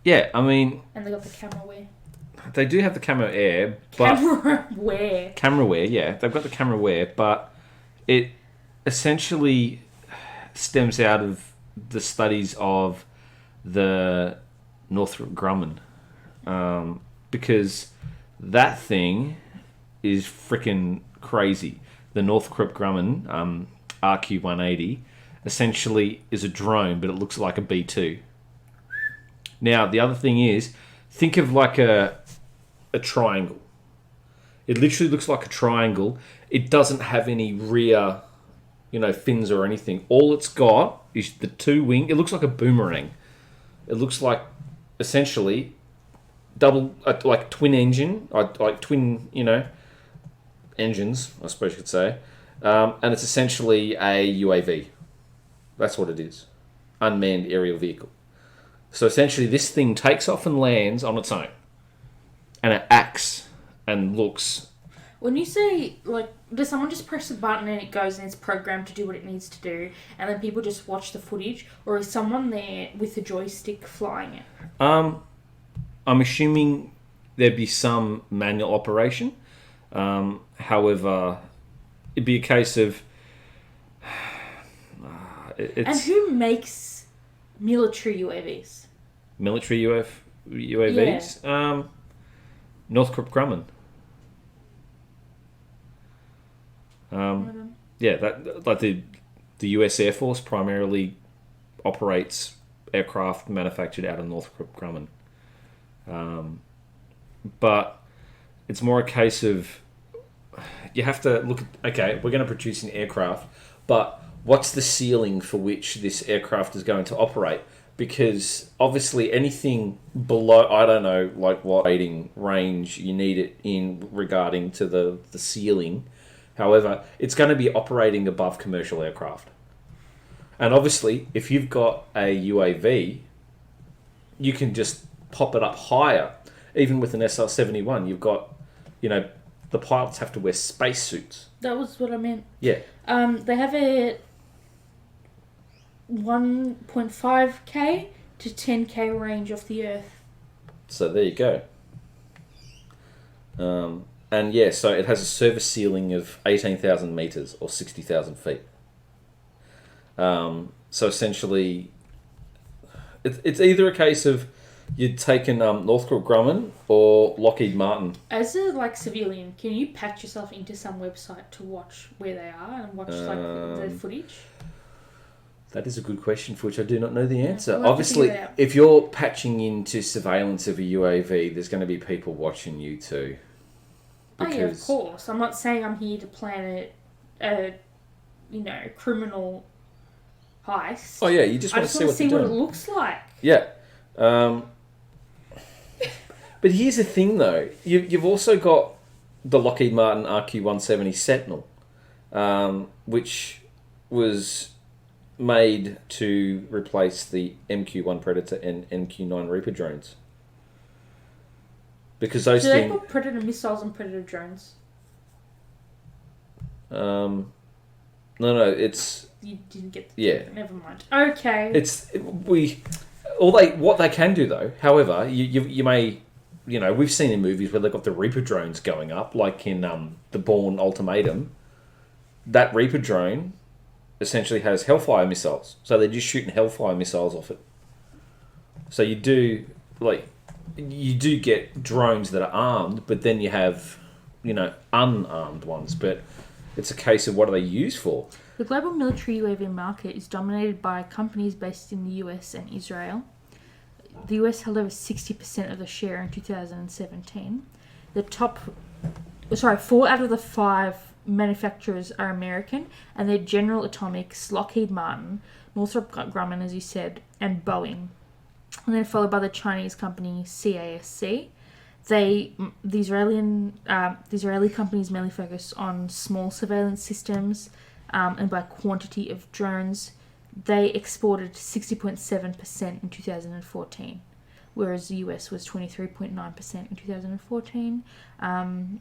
Yeah, I mean... And they got the camera wear. They do have the camera air, but... Camera wear. Camera wear, yeah. They've got the camera wear, but it essentially stems out of the studies of the Northrop Grumman. Because that thing is freaking crazy. The Northrop Grumman... RQ-180 essentially is a drone, but it looks like a B-2. Now, the other thing is, think of like a triangle. It literally looks like a triangle. It doesn't have any rear, fins or anything. All it's got is the two wing. It looks like a boomerang. It looks like essentially like twin engine, like twin, engines, I suppose you could say. And it's essentially a UAV. That's what it is. Unmanned aerial vehicle. So essentially this thing takes off and lands on its own. And it acts and looks... When you say, does someone just press a button and it goes and it's programmed to do what it needs to do, and then people just watch the footage? Or is someone there with a joystick flying it? I'm assuming there'd be some manual operation. However... It'd be a case of... And who makes military UAVs? Military UAVs? Yeah. Northrop Grumman. Yeah, the US Air Force primarily operates aircraft manufactured out of Northrop Grumman. But it's more a case of... You have to look at, okay, we're going to produce an aircraft, but what's the ceiling for which this aircraft is going to operate? Because obviously anything below, I don't know, like what rating range you need it in regarding to the ceiling. However, it's going to be operating above commercial aircraft. And obviously, if you've got a UAV, you can just pop it up higher. Even with an SR-71, you've got, the pilots have to wear spacesuits. That was what I meant. Yeah. They have a 1.5k to 10k range off the Earth. So there you go. And yeah, so it has a service ceiling of 18,000 meters or 60,000 feet. So essentially, it's either a case of you'd taken Northrop Grumman or Lockheed Martin. As a civilian, can you patch yourself into some website to watch where they are and watch the footage? That is a good question for which I do not know the answer. we'll have to Obviously, figure it out. if you're patching into surveillance of a UAV, there's going to be people watching you too. Oh yeah, of course. I'm not saying I'm here to plan a criminal heist. Oh yeah, you just I want just to want to see what what they're it doing. looks like. Yeah. But here's the thing, though. You've also got the Lockheed Martin RQ-170 Sentinel, which was made to replace the MQ-1 Predator and MQ-9 Reaper drones. Because those Do they put Predator missiles and Predator drones? No, it's... You didn't get the... Yeah. Never mind. Okay. What they can do, though, however, you may... we've seen in movies where they've got the Reaper drones going up, like in the Bourne Ultimatum. That Reaper drone essentially has Hellfire missiles. So they're just shooting Hellfire missiles off it. So you do get drones that are armed, but then you have, unarmed ones. But it's a case of what are they used for? The global military UAV market is dominated by companies based in the US and Israel. The US held over 60% of the share in 2017. 4 out of the 5 manufacturers are American, and they're General Atomics, Lockheed Martin, Northrop Grumman, as you said, and Boeing. And then followed by the Chinese company CASC. The Israeli companies mainly focus on small surveillance systems, and by quantity of drones. They exported 60.7% in 2014, whereas the US was 23.9% in 2014. And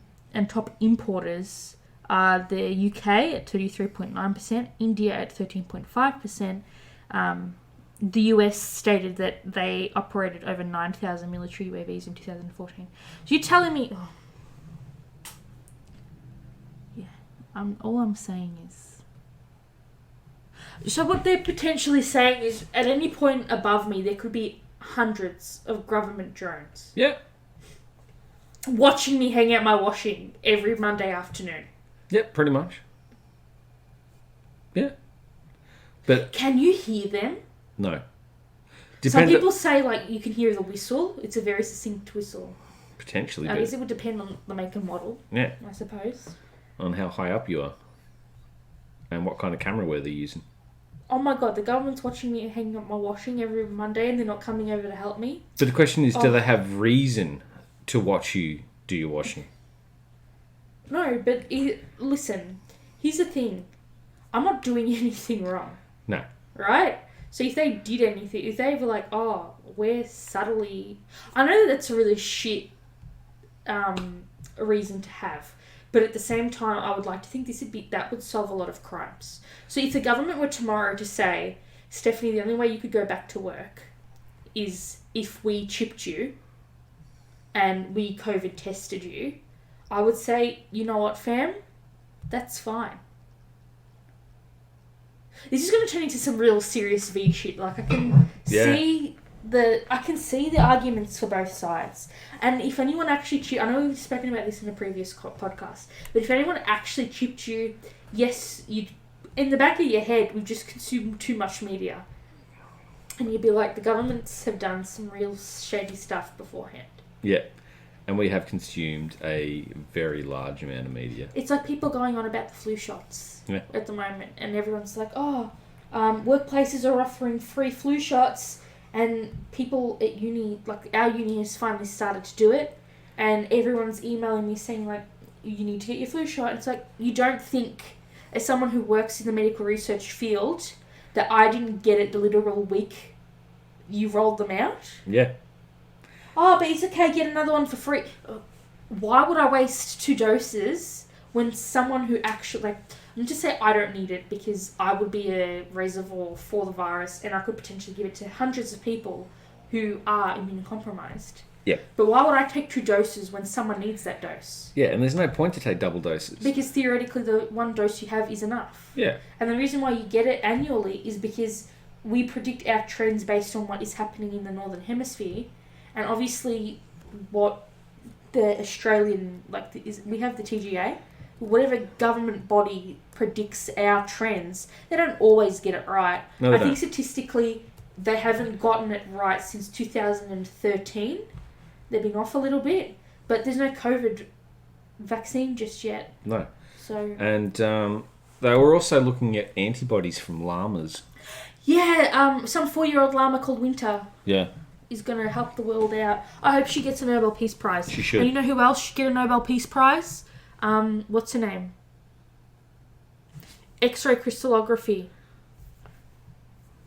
top importers are the UK at 33.9%, India at 13.5%. The US stated that they operated over 9,000 military UAVs in 2014. So you're telling me... Oh, yeah, all I'm saying is... So what they're potentially saying is, at any point above me, there could be hundreds of government drones. Yeah. Watching me hang out my washing every Monday afternoon. Yep, pretty much. Yeah. But... Can you hear them? No. Some people say, you can hear the whistle. It's a very succinct whistle. Potentially. I guess it would depend on the make and model. Yeah. I suppose. On how high up you are. And what kind of camera were they using. Oh my god, the government's watching me hang up my washing every Monday and they're not coming over to help me? But the question is, do they have reason to watch you do your washing? No, but listen, here's the thing. I'm not doing anything wrong. No. Right? So if they did anything, if they were like, oh, we're subtly... I know that's a really shit reason to have. But at the same time, I would like to think that would solve a lot of crimes. So if the government were tomorrow to say, Stephanie, the only way you could go back to work is if we chipped you and we COVID tested you, I would say, you know what, fam? That's fine. This is going to turn into some real serious V shit. I can see the arguments for both sides. And if anyone actually I know we've spoken about this in a previous podcast, but if anyone actually chipped you, yes, in the back of your head, we've just consumed too much media. And you'd be like, the governments have done some real shady stuff beforehand. Yeah. And we have consumed a very large amount of media. It's like people going on about the flu shots at the moment. And everyone's like, workplaces are offering free flu shots. And people at uni, our uni has finally started to do it. And everyone's emailing me saying, you need to get your flu shot. It's like, you don't think, as someone who works in the medical research field, that I didn't get it the literal week you rolled them out? Yeah. Oh, but it's okay, get another one for free. Why would I waste 2 doses when someone who actually... I'm just say I don't need it because I would be a reservoir for the virus and I could potentially give it to hundreds of people who are immunocompromised. Yeah. But why would I take 2 doses when someone needs that dose? Yeah, and there's no point to take double doses. Because theoretically the 1 dose you have is enough. Yeah. And the reason why you get it annually is because we predict our trends based on what is happening in the Northern Hemisphere. And obviously what the Australian, we have the TGA, whatever government body predicts our trends, they don't always get it right. No, I think statistically they haven't gotten it right since 2013. They've been off a little bit, but there's no COVID vaccine just yet. No. So. And they were also looking at antibodies from llamas. Yeah, some 4-year-old llama called Winter. Yeah. Is going to help the world out. I hope she gets a Nobel Peace Prize. She should. And you know who else should get a Nobel Peace Prize? What's her name? X-ray crystallography.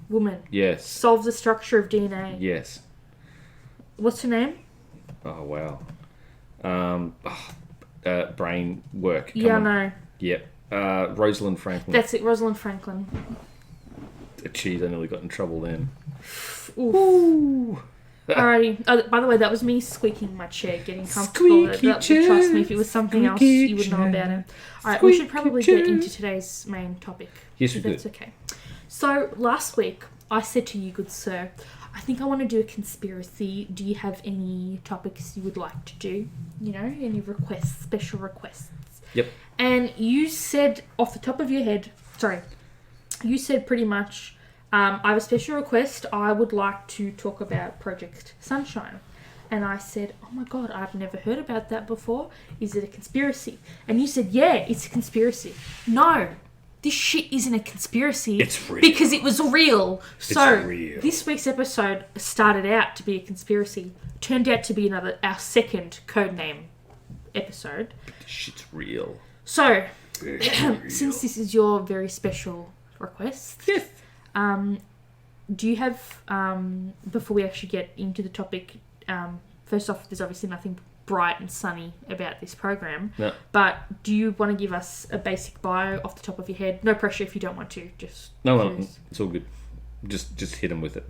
Woman. Yes. Solves the structure of DNA. Yes. What's her name? Oh, wow. Brain work. Yeah, I know. Yep. Rosalind Franklin. That's it, Rosalind Franklin. Jeez, I nearly got in trouble then. Ooh. Alrighty. By the way, that was me squeaking my chair, getting comfortable. Trust me, if it was something else, you would know about it. Alright, we should probably get into today's main topic. Yes, we do. That's okay. So, last week, I said to you, good sir, I think I want to do a conspiracy. Do you have any topics you would like to do? You know, any requests, special requests? Yep. And you said, off the top of your head, you said pretty much, I have a special request. I would like to talk about Project Sunshine. And I said, oh my God, I've never heard about that before. Is it a conspiracy? And you said, yeah, it's a conspiracy. No, this shit isn't a conspiracy. It's real. Because it was real. So real. This week's episode started out to be a conspiracy. Turned out to be our second codename episode. But this shit's real. So, since this is your very special request, yes. Do you have, before we actually get into the topic, first off, there's obviously nothing bright and sunny about this program, no. But do you want to give us a basic bio off the top of your head? No pressure if you don't want to, just... No, it's all good. Just hit them with it.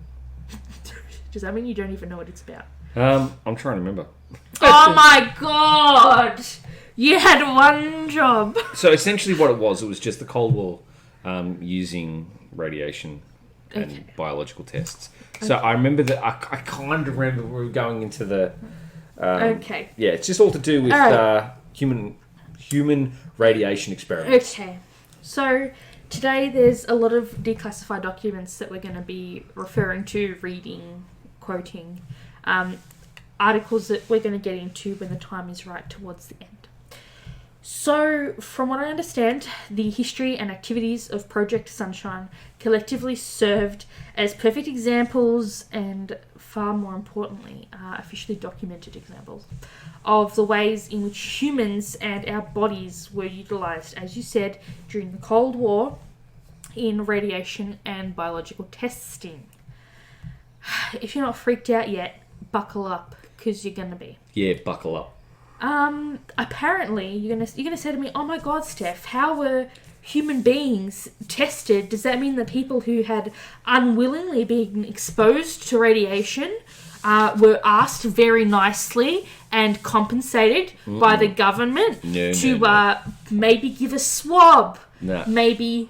Does that mean you don't even know what it's about? I'm trying to remember. Oh my God! You had one job! So essentially what it was just the Cold War using radiation and biological tests. So I remember that I kind of remember we were going into the... okay. Yeah, it's just all to do with human radiation experiments. Okay. So today there's a lot of declassified documents that we're going to be referring to, reading, quoting, articles that we're going to get into when the time is right towards the end. So, from what I understand, the history and activities of Project Sunshine collectively served as perfect examples and, far more importantly, officially documented examples of the ways in which humans and our bodies were utilised, as you said, during the Cold War in radiation and biological testing. If you're not freaked out yet, buckle up, because you're going to be. Yeah, buckle up. Apparently, you're gonna say to me, oh my God, Steph, how were human beings tested? Does that mean that people who had unwillingly been exposed to radiation were asked very nicely and compensated by the government to maybe give a swab, maybe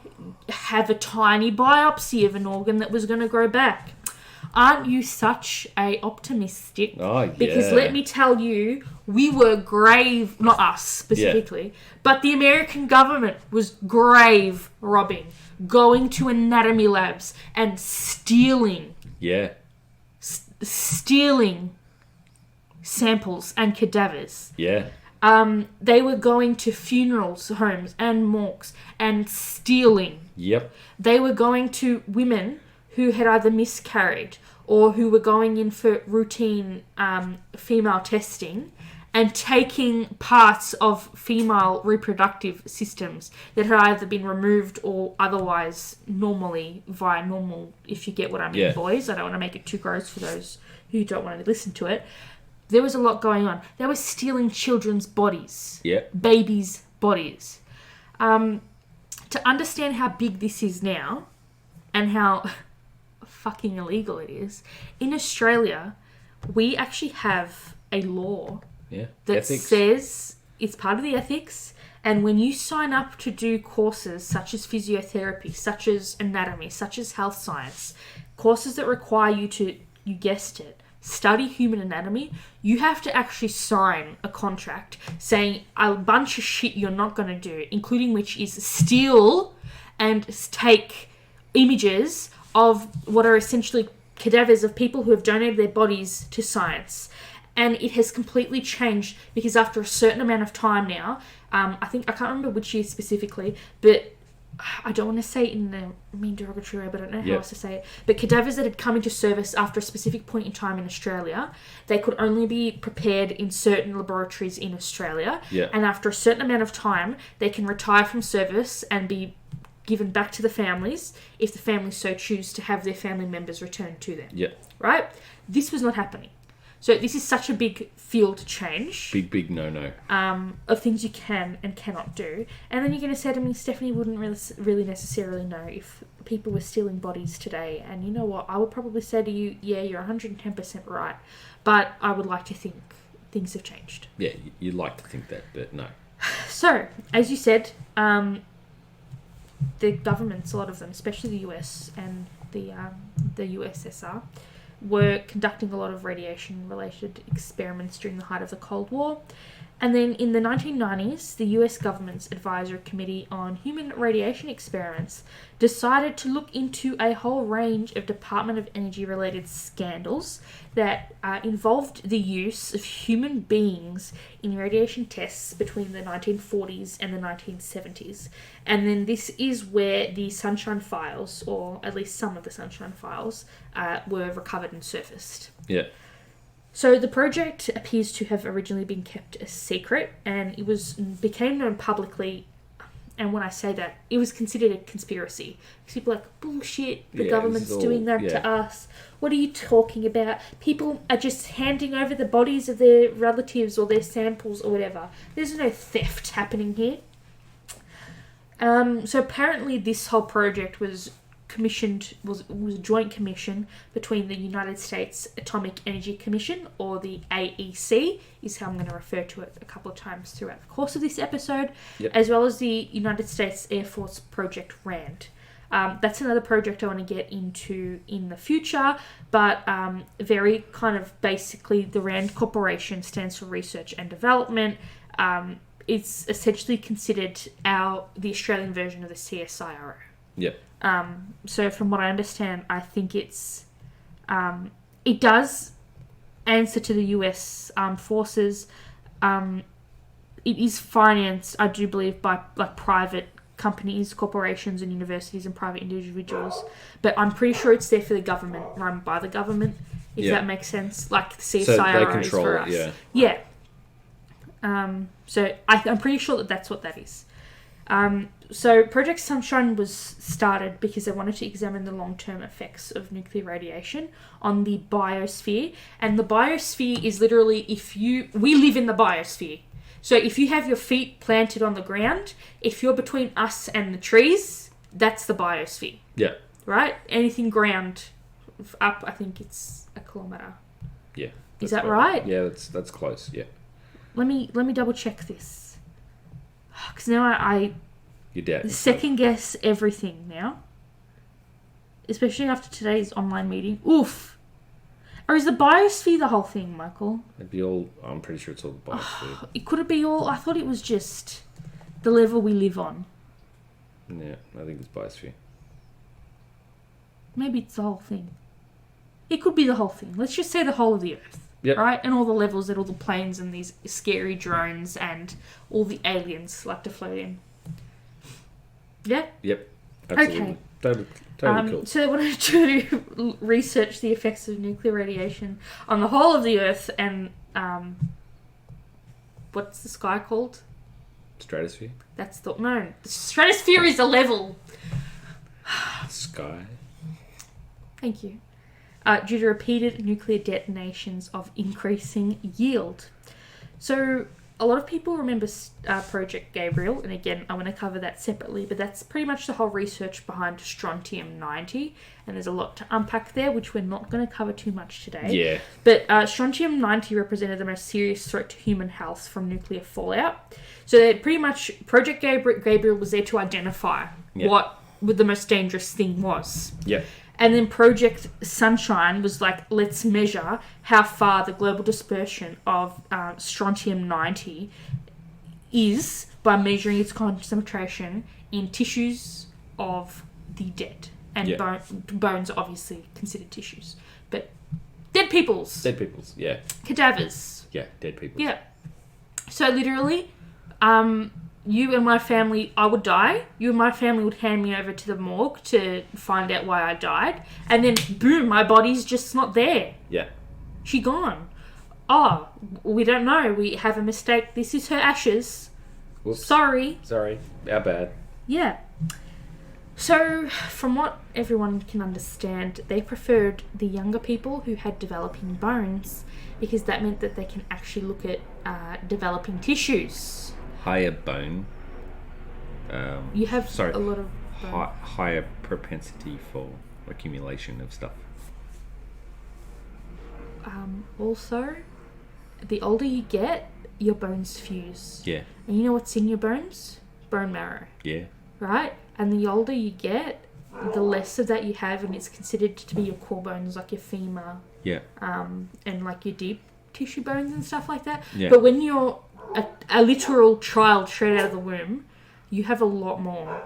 have a tiny biopsy of an organ that was going to grow back? Aren't you such a optimistic? Oh, yeah. Because let me tell you, we were grave, not us specifically, but the American government was grave robbing, going to anatomy labs and stealing samples and cadavers. Yeah. They were going to funerals homes and morgues and stealing. Yep. They were going to women who had either miscarried or who were going in for routine female testing and taking parts of female reproductive systems that had either been removed or otherwise normally via normal, if you get what I mean, boys. I don't want to make it too gross for those who don't want to listen to it. There was a lot going on. They were stealing children's bodies. Yeah. Babies' bodies. To understand how big this is now and how fucking illegal it is, in Australia, we actually have a law that says it's part of the ethics, and when you sign up to do courses such as physiotherapy, such as anatomy, such as health science, courses that require you to, you guessed it, study human anatomy, you have to actually sign a contract saying a bunch of shit you're not going to do, including which is steal and take images of what are essentially cadavers of people who have donated their bodies to science. And it has completely changed because after a certain amount of time now, I can't remember which year specifically, but I don't want to say it in a mean derogatory way, but I don't know how else to say it. But cadavers that had come into service after a specific point in time in Australia, they could only be prepared in certain laboratories in Australia. Yeah. And after a certain amount of time, they can retire from service and be given back to the families if the families so choose to have their family members returned to them. Yeah. Right? This was not happening. So this is such a big field change. Big no-no. Of things you can and cannot do. And then you're going to say to me, Stephanie wouldn't really necessarily know if people were stealing bodies today. And you know what? I would probably say to you, yeah, you're 110% right. But I would like to think things have changed. Yeah, you'd like to think that, but no. So, as you said, the governments, a lot of them, especially the US and the USSR, were conducting a lot of radiation-related experiments during the height of the Cold War. And then in the 1990s, the US government's Advisory Committee on Human Radiation Experiments decided to look into a whole range of Department of Energy-related scandals that involved the use of human beings in radiation tests between the 1940s and the 1970s. And then this is where the Sunshine Files, or at least some of the Sunshine Files, were recovered and surfaced. Yeah. So the project appears to have originally been kept a secret, and it became known publicly. And when I say that, it was considered a conspiracy. Because people are like, bullshit, the government's doing that to us. What are you talking about? People are just handing over the bodies of their relatives or their samples or whatever. There's no theft happening here. So apparently this whole project was a joint commission between the United States Atomic Energy Commission, or the AEC, is how I'm going to refer to it a couple of times throughout the course of this episode, as well as the United States Air Force Project RAND. That's another project I want to get into in the future, but very kind of basically the RAND Corporation stands for Research and Development. It's essentially considered the Australian version of the CSIRO. Yep. So from what I understand, I think it does answer to the US Armed Forces. It is financed, I do believe, by like private companies, corporations and universities and private individuals. But I'm pretty sure it's there for the government, run by the government, if that makes sense. Like the CSIRO so they control is for us. Yeah. So I'm pretty sure that's what that is. So Project Sunshine was started because they wanted to examine the long-term effects of nuclear radiation on the biosphere. And the biosphere is literally we live in the biosphere. So if you have your feet planted on the ground, if you're between us and the trees, that's the biosphere. Yeah. Right? Anything ground up, I think it's 1 kilometre. Yeah. Is that right? Yeah, that's close, yeah. Let me double check this. Because now I Your dad. second guess everything now. Especially after today's online meeting. Oof. Or is the biosphere the whole thing, Michael? It'd be all, I'm pretty sure it's all the biosphere. Could it be all? I thought it was just the level we live on. Yeah, I think it's biosphere. Maybe it's the whole thing. It could be the whole thing. Let's just say the whole of the Earth. Yep. Right? And all the levels that all the planes and these scary drones and all the aliens like to float in. Yeah? Yep. Absolutely. Okay. Totally cool. So they wanted to research the effects of nuclear radiation on the whole of the Earth and what's the sky called? Stratosphere? The stratosphere is a level. Sky? Thank you. Due to repeated nuclear detonations of increasing yield. So a lot of people remember Project Gabriel, and again, I'm going to cover that separately, but that's pretty much the whole research behind strontium-90, and there's a lot to unpack there, which we're not going to cover too much today. Yeah. But strontium-90 represented the most serious threat to human health from nuclear fallout. So they pretty much, Project Gabriel was there to identify what the most dangerous thing was. Yeah. And then Project Sunshine was like, let's measure how far the global dispersion of strontium-90 is by measuring its concentration in tissues of the dead. And bones are obviously considered tissues. But dead peoples. Dead peoples, yeah. Cadavers. Yeah, dead people. Yeah. So literally, you and my family, I would die. You and my family would hand me over to the morgue to find out why I died. And then, boom, my body's just not there. Yeah. She gone. Oh, we don't know. We have a mistake. This is her ashes. Whoops. Sorry. Our bad. Yeah. So, from what everyone can understand, they preferred the younger people who had developing bones because that meant that they can actually look at developing tissues. Higher bone. You have a lot of higher propensity for accumulation of stuff. Also, the older you get, your bones fuse. Yeah. And you know what's in your bones? Bone marrow. Yeah. Right? And the older you get, the less of that you have, and it's considered to be your core bones, like your femur. Yeah. And like your deep tissue bones and stuff like that. Yeah. But when you're a literal child straight out of the womb, you have a lot more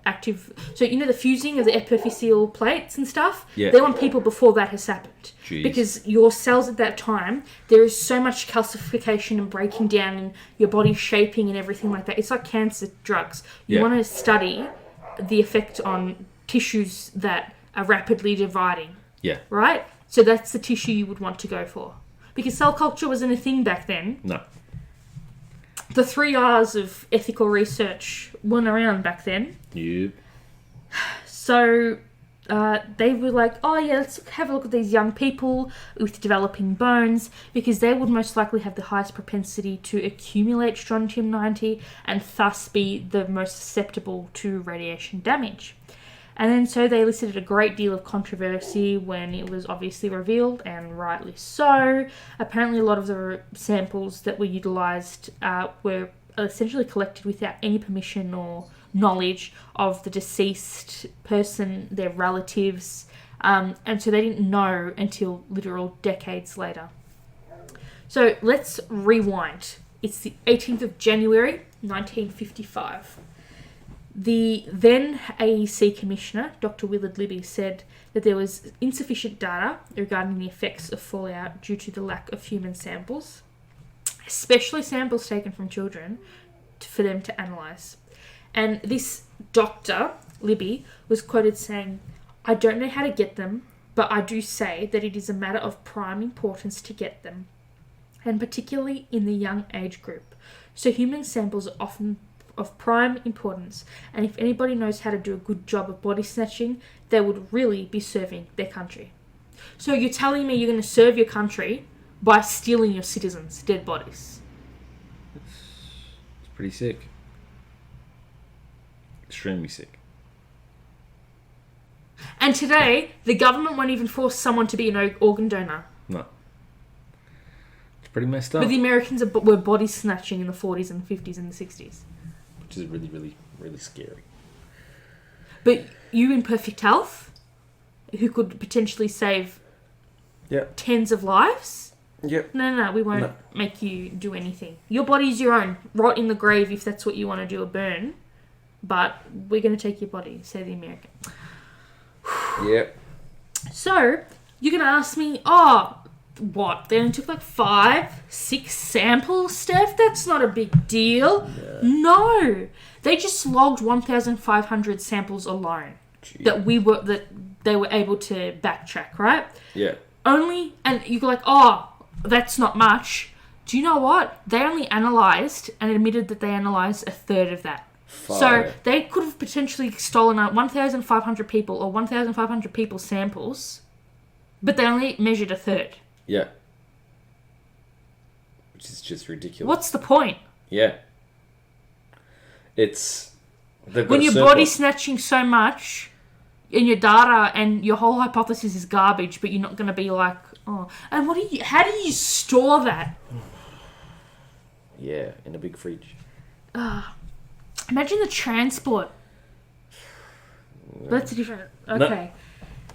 active. So you know the fusing of the epiphyseal plates and stuff. Yeah. They want people before that has happened. Jeez. Because your cells at that time, there is so much calcification and breaking down and your body shaping and everything like that. It's like cancer drugs. You want to study the effect on tissues that are rapidly dividing. Yeah. Right? So that's the tissue you would want to go for. Because cell culture wasn't a thing back then. No. The 3 R's of ethical research weren't around back then. Yep. So they were like, oh yeah, let's have a look at these young people with developing bones because they would most likely have the highest propensity to accumulate strontium-90 and thus be the most susceptible to radiation damage. And then so they elicited a great deal of controversy when it was obviously revealed, and rightly so. Apparently a lot of the samples that were utilised were essentially collected without any permission or knowledge of the deceased person, their relatives, and so they didn't know until literal decades later. So let's rewind. It's the 18th of January, 1955. The then AEC Commissioner, Dr. Willard Libby, said that there was insufficient data regarding the effects of fallout due to the lack of human samples, especially samples taken from children, for them to analyse. And this Dr. Libby was quoted saying, "I don't know how to get them, but I do say that it is a matter of prime importance to get them, and particularly in the young age group. So human samples are often of prime importance, and if anybody knows how to do a good job of body snatching, they would really be serving their country." So you're telling me you're going to serve your country by stealing your citizens' dead bodies? It's pretty sick. Extremely sick. And today, the government won't even force someone to be an organ donor. No. It's pretty messed up. But the Americans were body snatching in the 40s and the 50s and the 60s. Which is really, really, really scary. But you in perfect health, who could potentially save tens of lives? Yep. No, we won't make you do anything. Your body's your own. Rot in the grave if that's what you want to do, or burn. But we're going to take your body, say the American. Yep. So, you're going to ask me, what? They only took like 5-6 samples, Steph? That's not a big deal. Yeah. No. They just logged 1,500 samples alone. Gee. That they were able to backtrack, right? Yeah. And you go like, that's not much. Do you know what? They only analysed and admitted that they analysed a third of that. So they could have potentially stolen 1,500 people or 1,500 people's samples, but they only measured a third. Yeah. Which is just ridiculous. What's the point? Yeah. It's... When you're body snatching so much in your data and your whole hypothesis is garbage, but you're not going to be like, And how do you store that? Yeah, in a big fridge. Imagine the transport. That's different. Okay.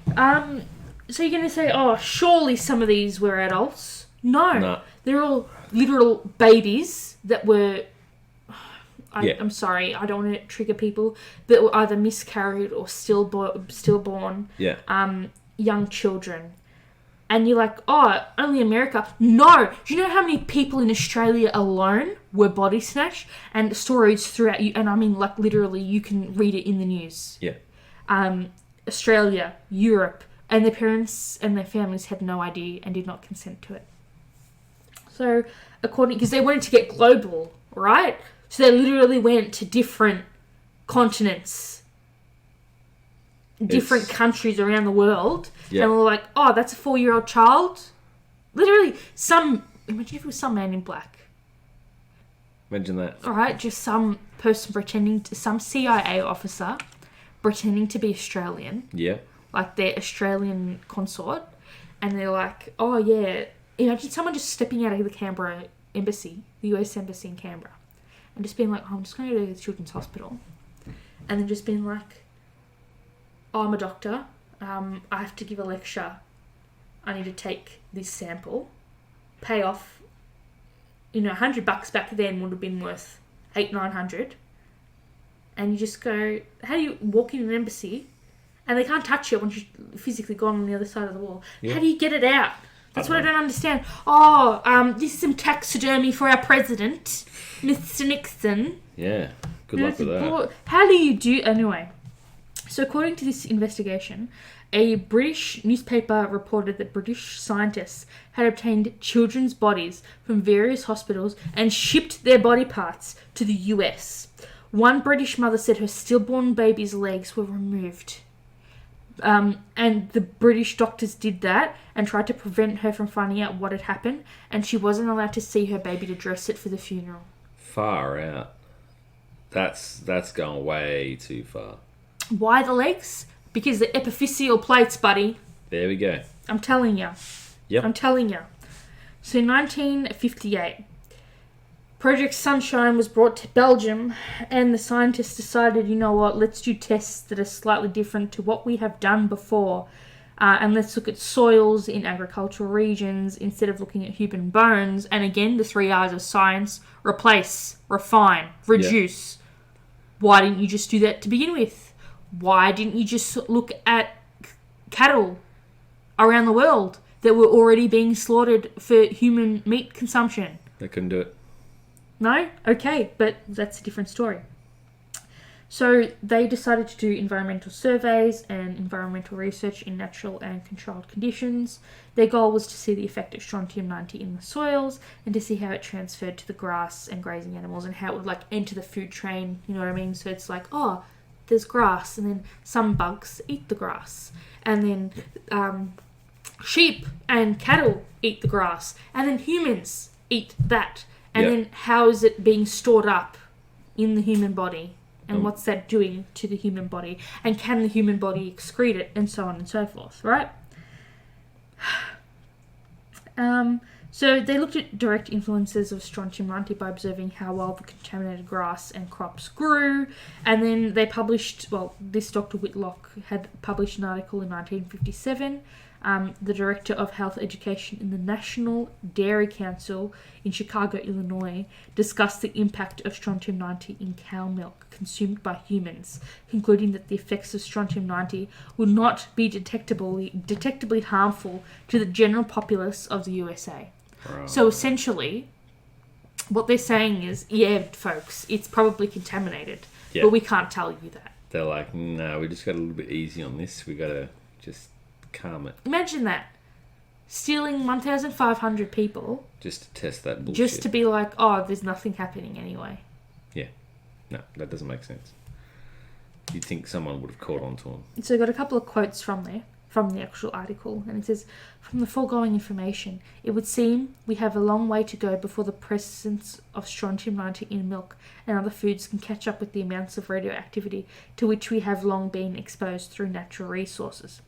So you're going to say, oh, surely some of these were adults. No. They're all literal babies that were... I'm sorry, I don't want to trigger people, that were either miscarried or stillborn. Yeah. Young children. And you're like, oh, only America. No! Do you know how many people in Australia alone were body snatched? And stories throughout you, and I mean, like, literally, you can read it in the news. Yeah. Australia, Europe, and their parents and their families had no idea and did not consent to it. So, because they wanted to get global, right? So they literally went to different continents, different countries around the world, and were like, oh, that's a 4-year-old child? Literally, imagine if it was some man in black. Imagine that. Alright, just some person some CIA officer pretending to be Australian. Yeah. Like their Australian consort. And they're like, oh yeah, imagine someone just stepping out of the Canberra embassy, the US embassy in Canberra. And just being like, oh, I'm just going to go to the children's hospital. And then just being like, oh, I'm a doctor. I have to give a lecture. I need to take this sample. Pay off. $100 back then would have been worth $800-900. And you just go, how do you walk in an embassy and they can't touch you once you've physically gone on the other side of the wall? Yeah. How do you get it out? That's what I don't understand. Oh, this is some taxidermy for our president, Mr. Nixon. Yeah, good luck with that. How do you do... Anyway, so according to this investigation, a British newspaper reported that British scientists had obtained children's bodies from various hospitals and shipped their body parts to the US. One British mother said her stillborn baby's legs were removed. And the British doctors did that and tried to prevent her from finding out what had happened, and she wasn't allowed to see her baby to dress it for the funeral. Far out. That's going way too far. Why the legs? Because the epiphyseal plates, buddy. There we go. I'm telling you. Yep. I'm telling you. So in 1958, Project Sunshine was brought to Belgium, and the scientists decided, you know what, let's do tests that are slightly different to what we have done before. And let's look at soils in agricultural regions instead of looking at human bones. And again, the 3 R's of science: replace, refine, reduce. Yep. Why didn't you just do that to begin with? Why didn't you just look at cattle around the world that were already being slaughtered for human meat consumption? They couldn't do it. No? Okay, but that's a different story. So they decided to do environmental surveys and environmental research in natural and controlled conditions. Their goal was to see the effect of strontium-90 in the soils and to see how it transferred to the grass and grazing animals and how it would enter the food train, you know what I mean? So it's like, oh, there's grass, and then some bugs eat the grass, and then sheep and cattle eat the grass, and then humans eat that. And then how is it being stored up in the human body? And what's that doing to the human body? And can the human body excrete it? And so on and so forth, right? So they looked at direct influences of strontium-90 by observing how well the contaminated grass and crops grew. And then they published, this Dr. Whitlock had published an article in 1957. The director of health education in the National Dairy Council in Chicago, Illinois, discussed the impact of strontium-90 in cow milk consumed by humans, concluding that the effects of strontium-90 would not be detectably harmful to the general populace of the USA. Wow. So essentially, what they're saying is, yeah, folks, it's probably contaminated, but we can't tell you that. They're like, no, we just got a little bit easy on this. We got to just calm it. Imagine that. Stealing 1,500 people. Just to test that bullshit. Just to be like, oh, there's nothing happening anyway. Yeah. No, that doesn't make sense. You'd think someone would have caught on to them. So I got a couple of quotes from there, from the actual article, and it says, from the foregoing information, it would seem we have a long way to go before the presence of strontium-90 in milk and other foods can catch up with the amounts of radioactivity to which we have long been exposed through natural resources.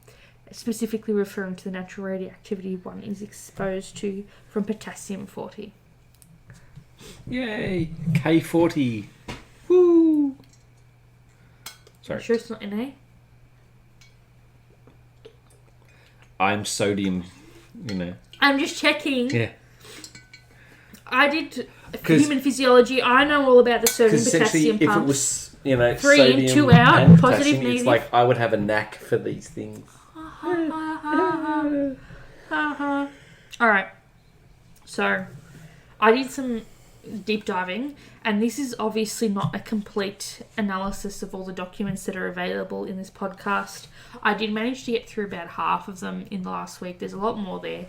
Specifically referring to the natural radioactivity one is exposed to from potassium-40. Yay! K40. Woo! Sorry. You sure it's not Na? I'm sodium, I'm just checking. Yeah. I did human physiology. I know all about the sodium potassium if pumps. it was, 3 sodium in, 2 out, and positive, potassium, negative. it's like I would have a knack for these things. Alright. So, I did some deep diving, and this is obviously not a complete analysis of all the documents that are available in this podcast. I did manage to get through about half of them in the last week. There's a lot more there.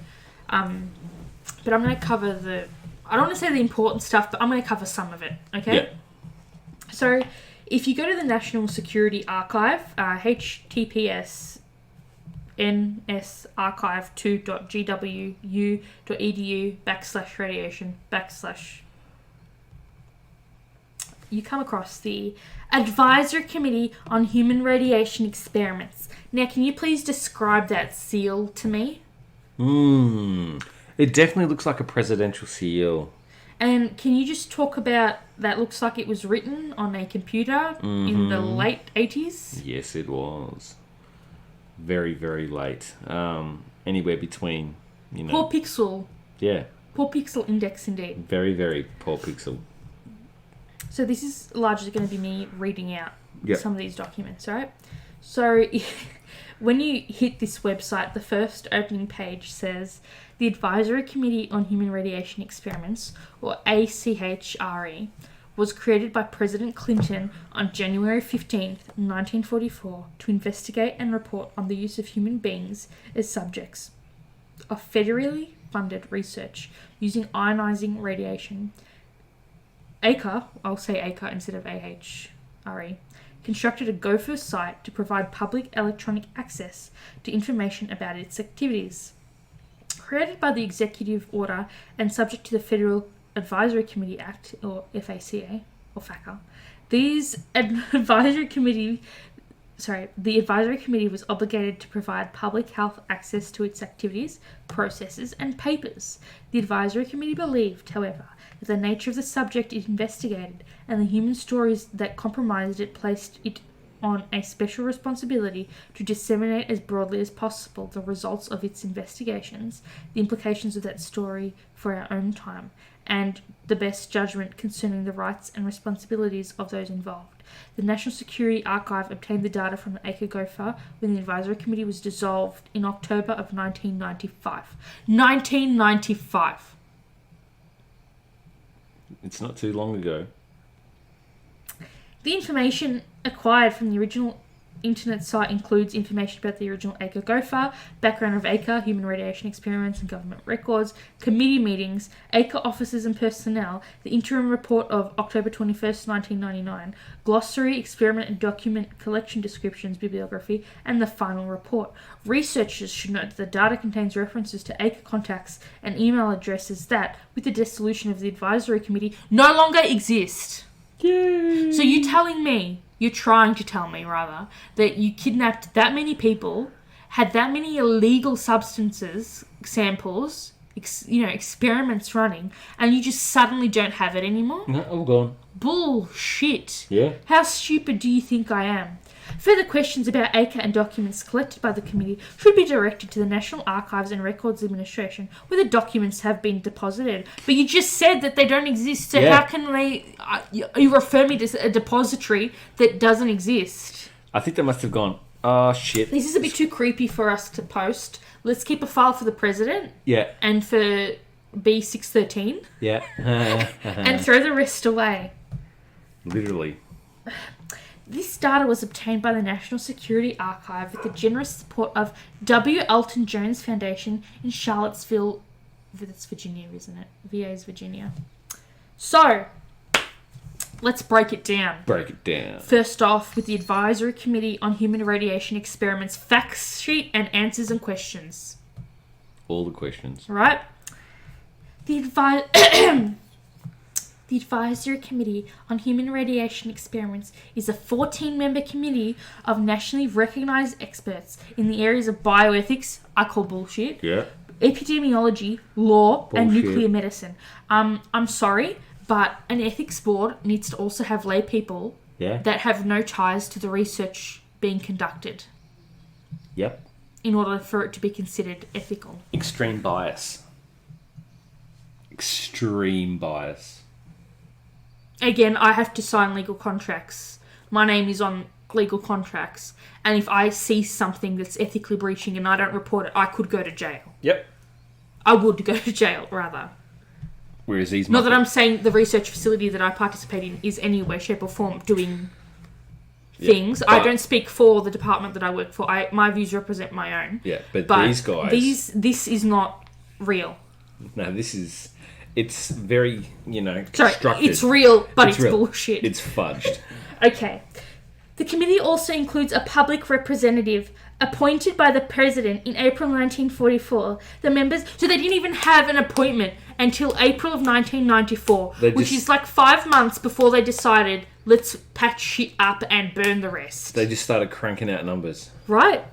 But I'm going to cover I don't want to say the important stuff, but I'm going to cover some of it, okay? Yeah. So, if you go to the National Security Archive, https nsarchive2.gwu.edu/radiation/ you come across the Advisory Committee on Human Radiation Experiments. Now, can you please describe that seal to me? It definitely looks like a presidential seal. And can you just talk about that? Looks like it was written on a computer in the late 80s? Yes, it was. Very, very late. Anywhere between, Poor pixel. Yeah. Poor pixel index, indeed. Very, very poor pixel. So this is largely going to be me reading out some of these documents, right? So when you hit this website, the first opening page says, the Advisory Committee on Human Radiation Experiments, or ACHRE, was created by President Clinton on January 15th, 1944, to investigate and report on the use of human beings as subjects of federally funded research using ionizing radiation. ACRE, I'll say ACRE instead of AHRE, constructed a Gopher site to provide public electronic access to information about its activities. Created by the Executive Order and subject to the Federal Advisory Committee Act, or FACA, or FACA, the Advisory Committee was obligated to provide public health access to its activities, processes, and papers. The Advisory Committee believed, however, that the nature of the subject it investigated and the human stories that comprised it placed it on a special responsibility to disseminate as broadly as possible the results of its investigations, the implications of that story for our own time, and the best judgment concerning the rights and responsibilities of those involved. The National Security Archive obtained the data from the ACRE Gopher when the Advisory Committee was dissolved in October of 1995. 1995! It's not too long ago. The information acquired from the original internet site includes information about the original ACRE Gopher, background of ACRE, human radiation experiments and government records, committee meetings, ACRE officers and personnel, the interim report of October 21st, 1999, glossary, experiment and document collection descriptions, bibliography, and the final report. Researchers should note that the data contains references to ACRE contacts and email addresses that, with the dissolution of the Advisory Committee, no longer exist. Yay! So you're trying to tell me, rather, that you kidnapped that many people, had that many illegal substances, samples, experiments running, and you just suddenly don't have it anymore? No, all gone. Bullshit. Yeah. How stupid do you think I am? Further questions about ACRE and documents collected by the committee should be directed to the National Archives and Records Administration, where the documents have been deposited. But you just said that they don't exist, so how can they... you refer me to a depository that doesn't exist? I think they must have gone, oh, shit. This is a bit too creepy for us to post. Let's keep a file for the president. Yeah. And for B613. Yeah. And throw the rest away. Literally. This data was obtained by the National Security Archive with the generous support of W. Elton Jones Foundation in Charlottesville. That's Virginia, isn't it? VA's Virginia. So, let's break it down. Break it down. First off, with the Advisory Committee on Human Radiation Experiments fact sheet and answers and questions. All the questions. Right? The Advisory Committee on Human Radiation Experiments is a 14-member committee of nationally recognised experts in the areas of bioethics, I call bullshit, epidemiology, law, and nuclear medicine. I'm sorry, but an ethics board needs to also have lay people that have no ties to the research being conducted. Yep. in order for it to be considered ethical. Extreme bias. Extreme bias. Again, I have to sign legal contracts. My name is on legal contracts. And if I see something that's ethically breaching and I don't report it, I could go to jail. Yep. I would go to jail, rather. Whereas these... Not that I'm saying the research facility that I participate in is any way, shape or form doing things. I don't speak for the department that I work for. My views represent my own. Yeah, but these guys... This is not real. No, this is... It's very, constructed. It's real, but it's real. bullshit. It's fudged. Okay. The committee also includes a public representative appointed by the president in April 1944. The members... So they didn't even have an appointment until April of 1994, which is like 5 months before they decided, let's patch shit up and burn the rest. They just started cranking out numbers. Right.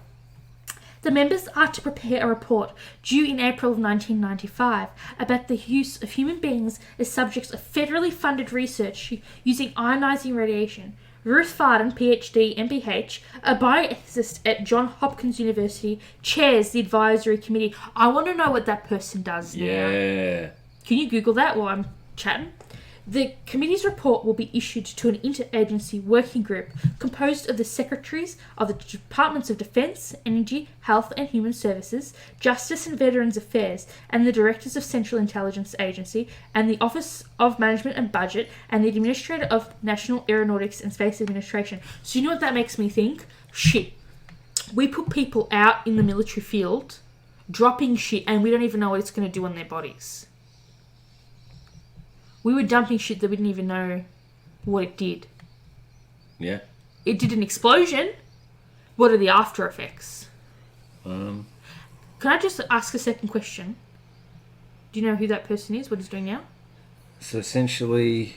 The members are to prepare a report due in April of 1995 about the use of human beings as subjects of federally funded research using ionizing radiation. Ruth Farden, PhD, MPH, a bioethicist at Johns Hopkins University, chairs the advisory committee. I want to know what that person does now. Yeah. Can you Google that while I'm chatting? The committee's report will be issued to an interagency working group composed of the secretaries of the Departments of Defence, Energy, Health and Human Services, Justice and Veterans Affairs, and the directors of Central Intelligence Agency, and the Office of Management and Budget, and the Administrator of National Aeronautics and Space Administration. So you know what that makes me think? Shit. We put people out in the military field, dropping shit, and we don't even know what it's going to do on their bodies. We were dumping shit that we didn't even know what it did. Yeah. It did an explosion. What are the after effects? Can I just ask a second question? Do you know who that person is? What he's doing now? So essentially...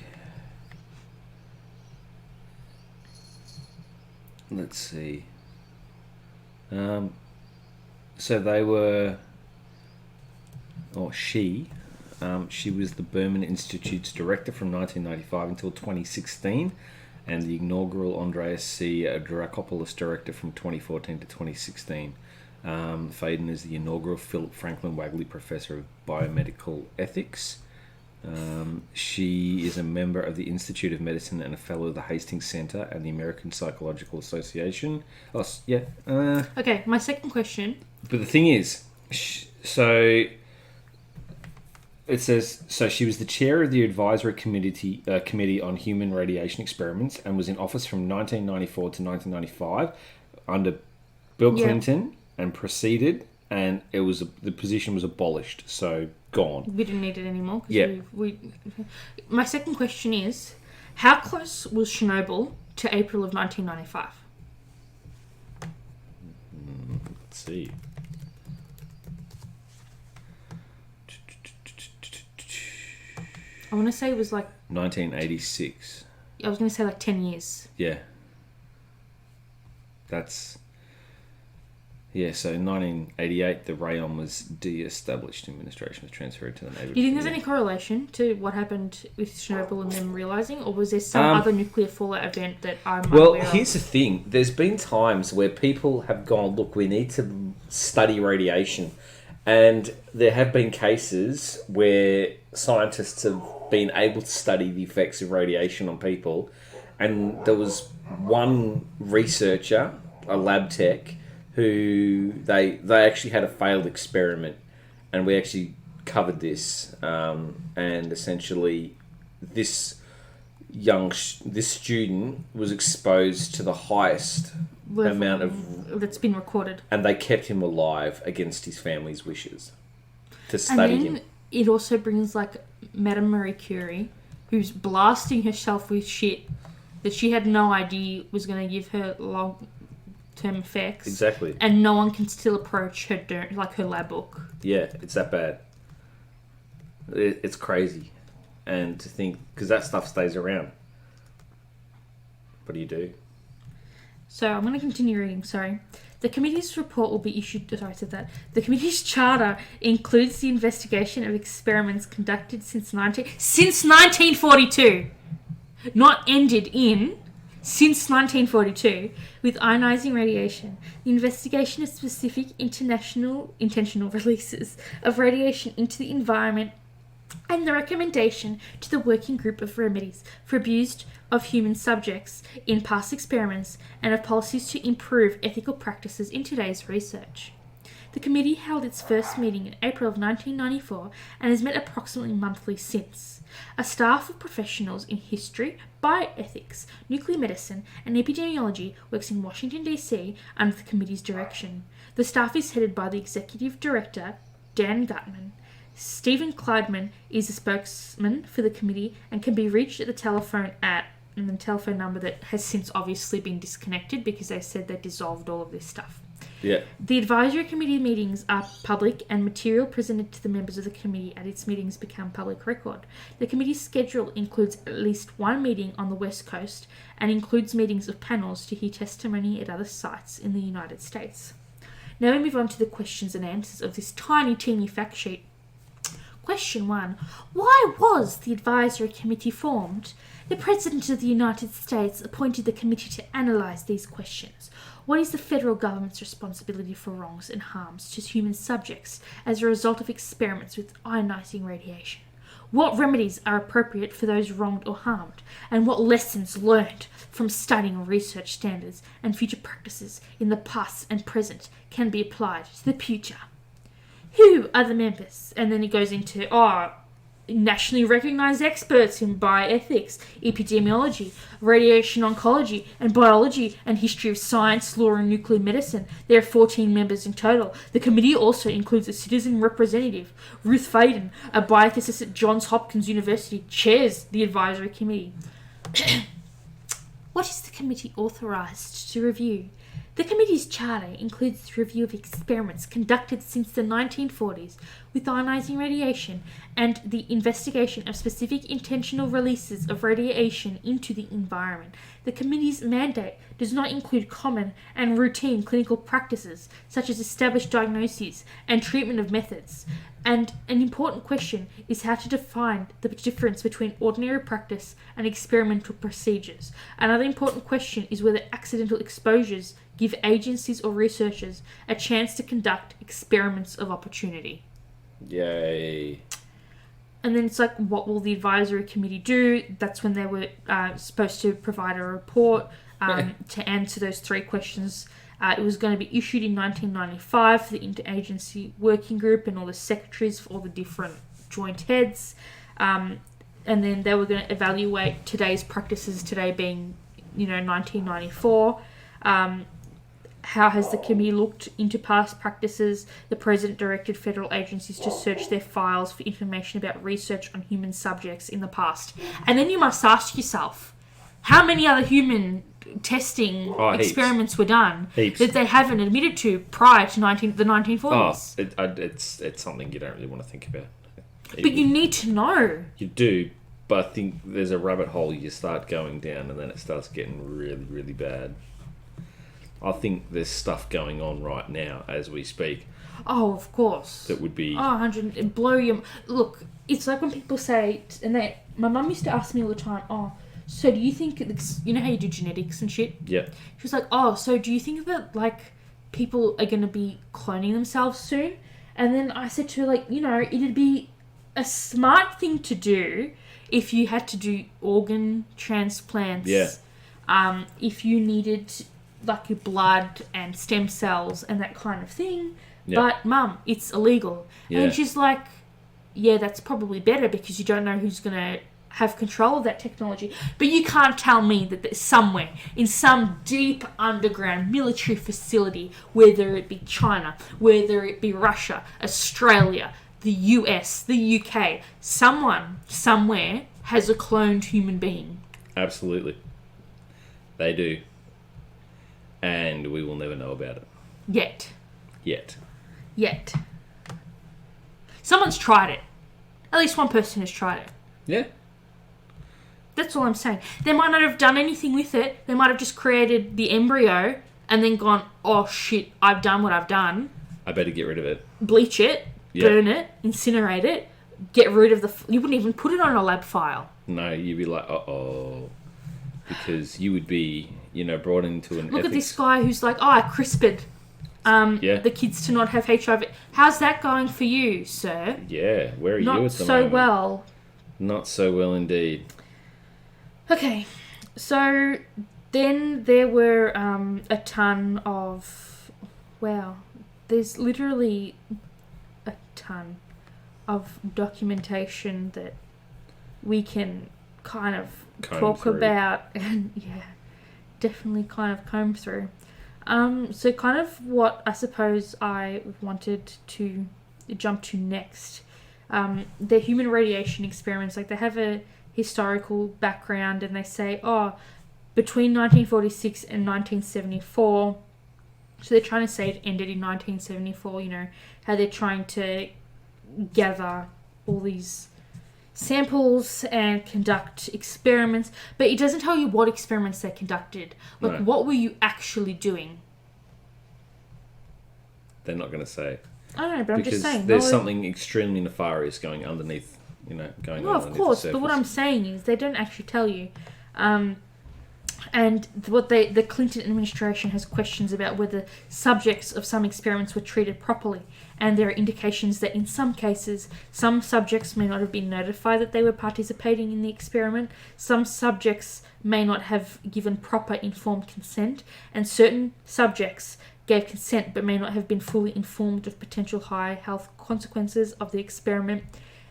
Let's see. So they were... Or she... she was the Berman Institute's director from 1995 until 2016, and the inaugural Andreas C. Drakopoulos director from 2014 to 2016. Faden is the inaugural Philip Franklin Wagley Professor of Biomedical Ethics. She is a member of the Institute of Medicine and a fellow of the Hastings Center and the American Psychological Association. Okay, my second question. But the thing is, so... It says, so she was the chair of the advisory committee on human radiation experiments and was in office from 1994 to 1995 under Bill Clinton and proceeded, and the position was abolished, so gone. We didn't need it anymore. Yeah. My second question is, how close was Chernobyl to April of 1995? Let's see. I want to say it was like... 1986. I was going to say like 10 years. Yeah. That's... Yeah, so in 1988, the rayon was de-established. Administration was transferred to the Navy. Do you think there's any correlation to what happened with Chernobyl and them realising? Or was there some other nuclear fallout event that I'm unaware of? Here's the thing. There's been times where people have gone, look, we need to study radiation. And there have been cases where scientists have been able to study the effects of radiation on people. And there was one researcher, a lab tech, who they actually had a failed experiment. And we actually covered this. And essentially, this student was exposed to the highest amount of... That's been recorded. And they kept him alive against his family's wishes to study him. And it also brings like Madame Marie Curie, who's blasting herself with shit that she had no idea was going to give her long-term effects. Exactly. And no one can still approach her her lab book. Yeah, it's that bad. It's crazy. And to think, because that stuff stays around. What do you do? So I'm going to continue reading, sorry. The committee's report will be issued... Sorry, I said that. The committee's charter includes the investigation of experiments conducted since 1942. Not ended in... since 1942 with ionizing radiation, the investigation of specific intentional releases of radiation into the environment, and the recommendation to the working group of remedies for abuse of human subjects in past experiments and of policies to improve ethical practices in today's research. The committee held its first meeting in April of 1994 and has met approximately monthly since. A staff of professionals in history, bioethics, nuclear medicine, and epidemiology works in Washington, D.C. under the committee's direction. The staff is headed by the executive director, Dan Gutman. Stephen Kleidman is a spokesman for the committee and can be reached at the telephone number that has since obviously been disconnected because they said they dissolved all of this stuff. Yeah. The advisory committee meetings are public and material presented to the members of the committee at its meetings become public record. The committee's schedule includes at least one meeting on the West Coast and includes meetings of panels to hear testimony at other sites in the United States. Now we move on to the questions and answers of this tiny, teeny fact sheet. Question 1. Why was the advisory committee formed? The President of the United States appointed the committee to analyse these questions. What is the federal government's responsibility for wrongs and harms to human subjects as a result of experiments with ionizing radiation? What remedies are appropriate for those wronged or harmed? And what lessons learned from studying research standards and future practices in the past and present can be applied to the future? Who are the members? And then it goes into, nationally recognised experts in bioethics, epidemiology, radiation oncology, and biology, and history of science, law, and nuclear medicine. There are 14 members in total. The committee also includes a citizen representative. Ruth Faden, a bioethicist at Johns Hopkins University, chairs the advisory committee. What is the committee authorised to review? The committee's charter includes the review of experiments conducted since the 1940s with ionizing radiation and the investigation of specific intentional releases of radiation into the environment. The committee's mandate does not include common and routine clinical practices such as established diagnoses and treatment of methods. And an important question is how to define the difference between ordinary practice and experimental procedures. Another important question is whether accidental exposures give agencies or researchers a chance to conduct experiments of opportunity. Yay. And then it's like, what will the advisory committee do? That's when they were supposed to provide a report to answer those three questions. It was going to be issued in 1995 for the interagency working group and all the secretaries for all the different joint heads. And then they were going to evaluate today's practices, today being, 1994. How has the committee looked into past practices? The President directed federal agencies to search their files for information about research on human subjects in the past. And then you must ask yourself, how many other human testing experiments were done that they haven't admitted to prior to the 1940s? It's something you don't really want to think about. But you need to know. You do, but I think there's a rabbit hole you start going down and then it starts getting really, really bad. I think there's stuff going on right now as we speak. Oh, of course. That would be... 100... blow your... Look, it's like when people say... My mum used to ask me all the time, so do you think... You know how you do genetics and shit? Yeah. She was like, so do you think that, people are going to be cloning themselves soon? And then I said to her, it'd be a smart thing to do if you had to do organ transplants. Yeah. If you needed... your blood and stem cells and that kind of thing. Yep. But, Mum, it's illegal. Yeah. And she's like, yeah, that's probably better because you don't know who's going to have control of that technology. But you can't tell me that there's somewhere in some deep underground military facility, whether it be China, whether it be Russia, Australia, the US, the UK, someone, somewhere has a cloned human being. Absolutely. They do. And we will never know about it. Yet. Someone's tried it. At least one person has tried it. Yeah. That's all I'm saying. They might not have done anything with it. They might have just created the embryo and then gone, oh shit, I've done what I've done. I better get rid of it. Bleach it, burn it, incinerate it, get rid of you wouldn't even put it on a lab file. No, you'd be like, uh-oh. because you would be, brought into an Look ethics... at this guy who's like, I CRISPR'd the kids to not have HIV. How's that going for you, sir? Yeah, where are you at the Not moment? so well. Not so well indeed. Okay, so then there were a ton of... Wow, there's literally a ton of documentation that we can kind of talk about and, definitely kind of comb through. So kind of what I suppose I wanted to jump to next. The human radiation experiments, like they have a historical background and they say, between 1946 and 1974, so they're trying to say it ended in 1974, how they're trying to gather all these samples and conduct experiments, but it doesn't tell you what experiments they conducted. Like, what were you actually doing? They're not going to say. I don't know, but I'm just saying. There's something extremely nefarious going underneath, going on. Of course, but what I'm saying is they don't actually tell you. And what the Clinton administration has questions about whether subjects of some experiments were treated properly. And there are indications that in some cases, some subjects may not have been notified that they were participating in the experiment. Some subjects may not have given proper informed consent. And certain subjects gave consent but may not have been fully informed of potential high health consequences of the experiment.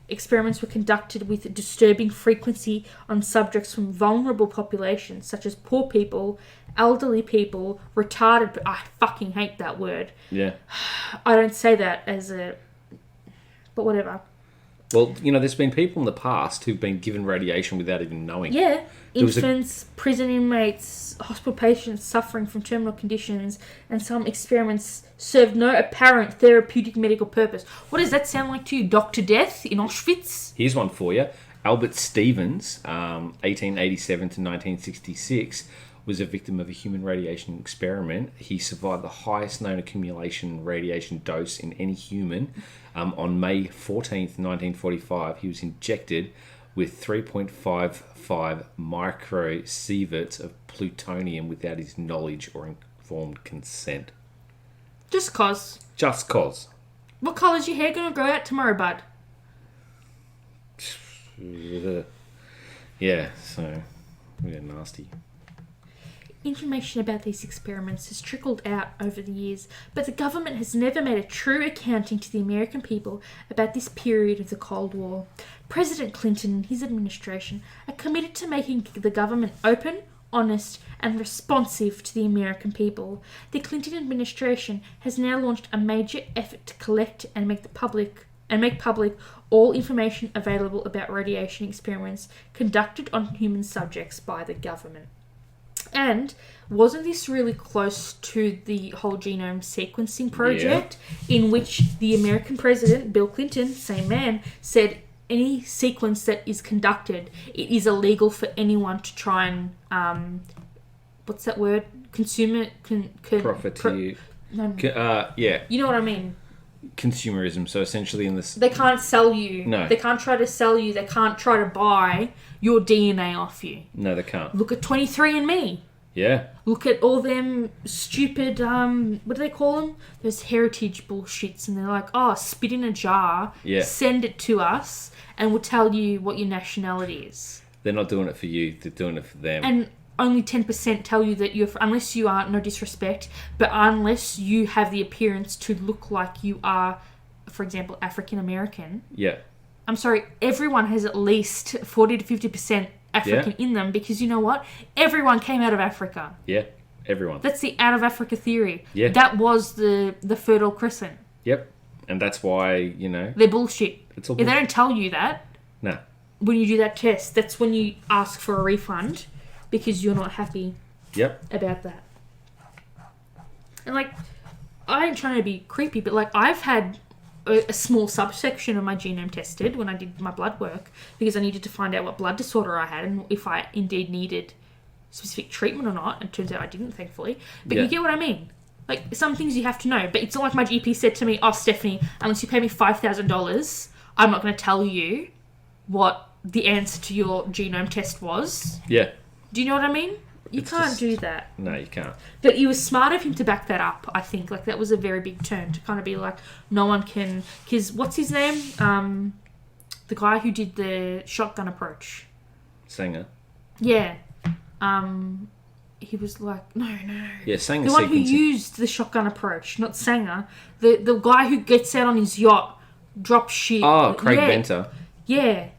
Experiments were conducted with disturbing frequency on subjects from vulnerable populations, such as poor people, elderly people, retarded... I fucking hate that word. Yeah. I don't say that as a... But whatever. Well, there's been people in the past who've been given radiation without even knowing. Yeah. Infants, prison inmates, hospital patients suffering from terminal conditions, and some experiments served no apparent therapeutic medical purpose. What does that sound like to you? Dr. Death in Auschwitz? Here's one for you. Albert Stevens, 1887 to 1966, was a victim of a human radiation experiment. He survived the highest known accumulation radiation dose in any human. On May 14th, 1945, he was injected with 3.55 microsieverts of plutonium without his knowledge or informed consent. Just cause. Just cause. What colour's your hair going to grow out tomorrow, bud? Yeah, so... Yeah, nasty. Information about these experiments has trickled out over the years, but the government has never made a true accounting to the American people about this period of the Cold War. President Clinton and his administration are committed to making the government open, honest, and responsive to the American people. The Clinton administration has now launched a major effort to collect and make public all information available about radiation experiments conducted on human subjects by the government. And wasn't this really close to the whole genome sequencing project, in which the American president, Bill Clinton, same man, said any sequence that is conducted, it is illegal for anyone to try and, what's that word? Profiteer. Yeah. You know what I mean? Consumerism. So essentially in this... They can't sell you. No. They can't try to sell you. They can't try to buy your DNA off you. No, they can't. Look at 23andMe. Yeah. Look at all them stupid, what do they call them? Those heritage bullshits. And they're like, spit in a jar, send it to us, and we'll tell you what your nationality is. They're not doing it for you. They're doing it for them. And only 10% tell you that unless you are, no disrespect, but unless you have the appearance to look like you are, for example, African American. Yeah. I'm sorry, everyone has at least 40 to 50% African in them, because you know what? Everyone came out of Africa. Yeah, everyone. That's the out of Africa theory. Yeah. That was the Fertile Crescent. Yep. And that's why, they're bullshit. It's all bullshit. If they don't tell you that, no. When you do that test, that's when you ask for a refund, because you're not happy about that. And, I ain't trying to be creepy, but, I've had a small subsection of my genome tested when I did my blood work, because I needed to find out what blood disorder I had and if I indeed needed specific treatment or not. And it turns out I didn't, thankfully. But you get what I mean. Some things you have to know. But it's not like my GP said to me, Stephanie, unless you pay me $5,000, I'm not going to tell you what the answer to your genome test was. Yeah. Do you know what I mean? You It's can't just- do that. No, you can't. But it was smart of him to back that up, I think. Like, that was a very big turn to kind of be like, no one can... Because, what's his name? The guy who did the shotgun approach. Sanger. Yeah. He was like, no. Yeah, Sanger The one who sequencing. used the shotgun approach, not Sanger. The guy who gets out on his yacht, drops shit. Oh, Craig Venter. Yeah.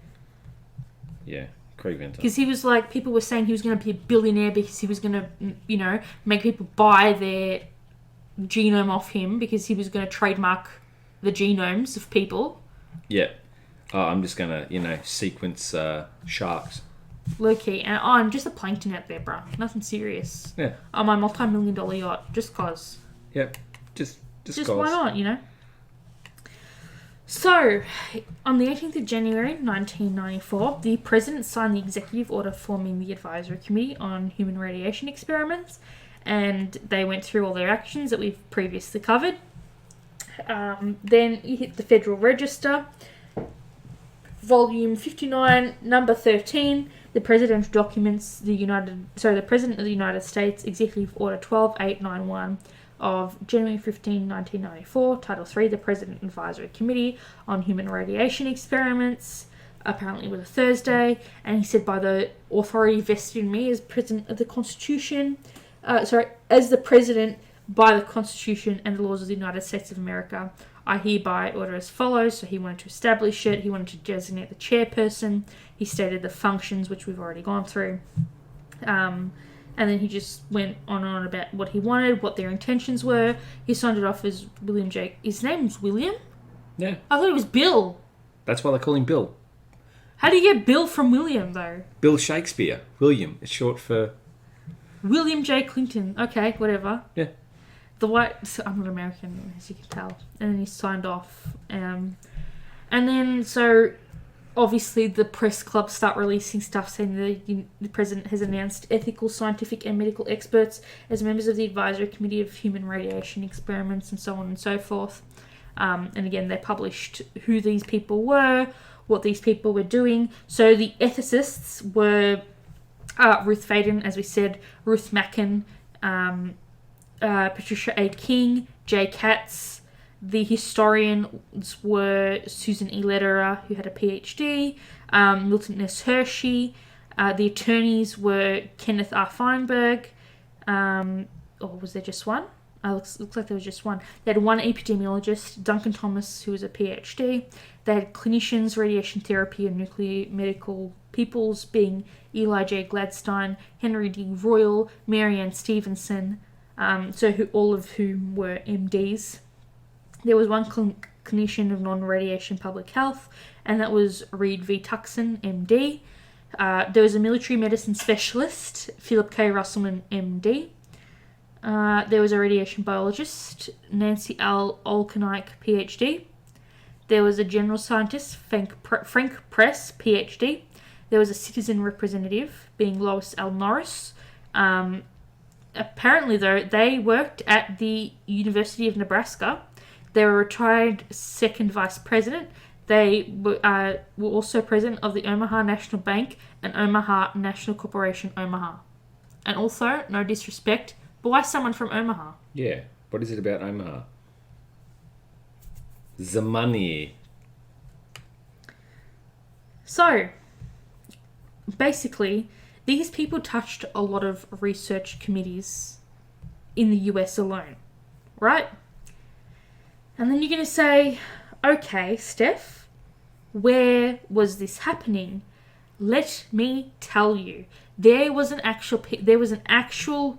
Yeah, Craig Venter. Because he was like, people were saying he was going to be a billionaire because he was going to, make people buy their genome off him because he was going to trademark the genomes of people. Yeah. Oh, I'm just going to, sequence sharks. Low key. And I'm just a plankton out there, bruh. Nothing serious. Yeah. On my multi-million-dollar yacht, just cause. Yep. Just why not, So, on the 18th of January 1994, the President signed the executive order forming the Advisory Committee on Human Radiation Experiments, and they went through all their actions that we've previously covered. Then you hit the Federal Register, Volume 59, Number 13, the Presidential Documents, the President of the United States, Executive Order 12891 of January 15, 1994, Title 3, the President Advisory Committee on Human Radiation Experiments. Apparently it was a Thursday, and he said, by the authority vested in me as President of the Constitution, as the President by the Constitution and the laws of the United States of America, I hereby order as follows. So he wanted to establish it. He wanted to designate the chairperson. He stated the functions, which we've already gone through. And then he just went on and on about what he wanted, what their intentions were. He signed it off as William J. His name's William? Yeah. I thought it was Bill. That's why they call him Bill. How do you get Bill from William, though? Bill Shakespeare. William. It's short for... William J. Clinton. Okay, whatever. Yeah. I'm not American, as you can tell. And then he signed off. And then, so, obviously, the press clubs start releasing stuff saying the President has announced ethical, scientific, and medical experts as members of the Advisory Committee of Human Radiation Experiments, and so on and so forth. And again, they published who these people were, what these people were doing. So the ethicists were Ruth Faden, as we said, Ruth Macken, Patricia A. King, Jay Katz. The historians were Susan E. Lederer, who had a PhD, Milton S. Hershey. The attorneys were Kenneth R. Feinberg. Or was there just one? Looks like there was just one. They had one epidemiologist, Duncan Thomas, who was a PhD. They had clinicians, radiation therapy, and nuclear medical peoples, being Eli J. Gladstein, Henry D. Royal, Marianne Stevenson, all of whom were MDs. There was one clinician of non-radiation public health, and that was Reed V. Tuckson, MD. There was a military medicine specialist, Philip K. Russellman, MD. There was a radiation biologist, Nancy L. Olkenike, PhD. There was a general scientist, Frank Press, PhD. There was a citizen representative, being Lois L. Norris. Apparently, though, they worked at the University of Nebraska. They were retired second vice president. They were also president of the Omaha National Bank and Omaha National Corporation, Omaha. And also, no disrespect, but why someone from Omaha? Yeah. What is it about Omaha? The money. So, basically, these people touched a lot of research committees in the US alone, right? And then you're going to say, okay, Steph, where was this happening? Let me tell you. There was an actual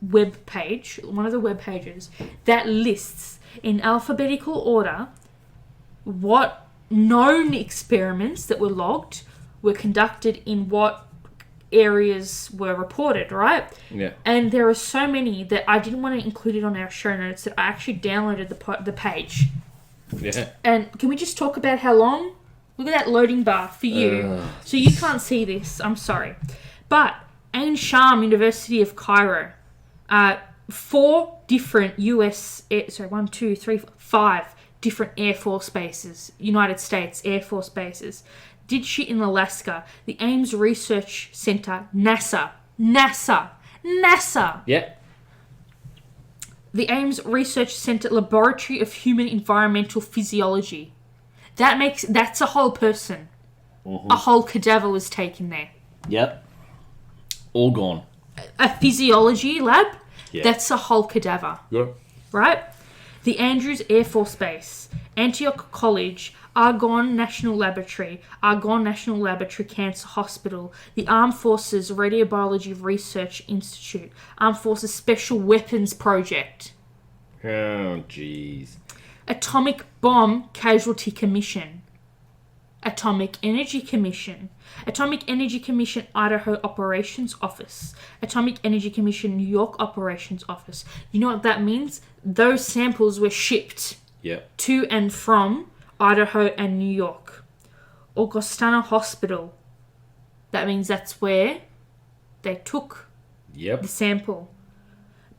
web page, one of the web pages, that lists in alphabetical order what known experiments that were logged were conducted in what areas were reported, right? Yeah. And there are so many that I didn't want to include it on our show notes that I actually downloaded the page. Yeah. And can we just talk about how long? Look at that loading bar for you. So you can't see this. I'm sorry. But Ain Sham University of Cairo, 4 different five different Air Force bases, United States Air Force bases. did shit in Alaska. The Ames Research Center, NASA. Yeah. The Ames Research Center Laboratory of Human Environmental Physiology. That's a whole person. Mm-hmm. A whole cadaver was taken there. Yep. All gone. A physiology lab? Yeah. That's a whole cadaver. Yep. Right? The Andrews Air Force Base, Antioch College, Argonne National Laboratory Cancer Hospital, the Armed Forces Radiobiology Research Institute, Armed Forces Special Weapons Project. Oh, jeez. Atomic Bomb Casualty Commission. Atomic Energy Commission. Atomic Energy Commission Idaho Operations Office. Atomic Energy Commission New York Operations Office. You know what that means? Those samples were shipped to and from Idaho and New York. Augustana Hospital. That means that's where they took the sample.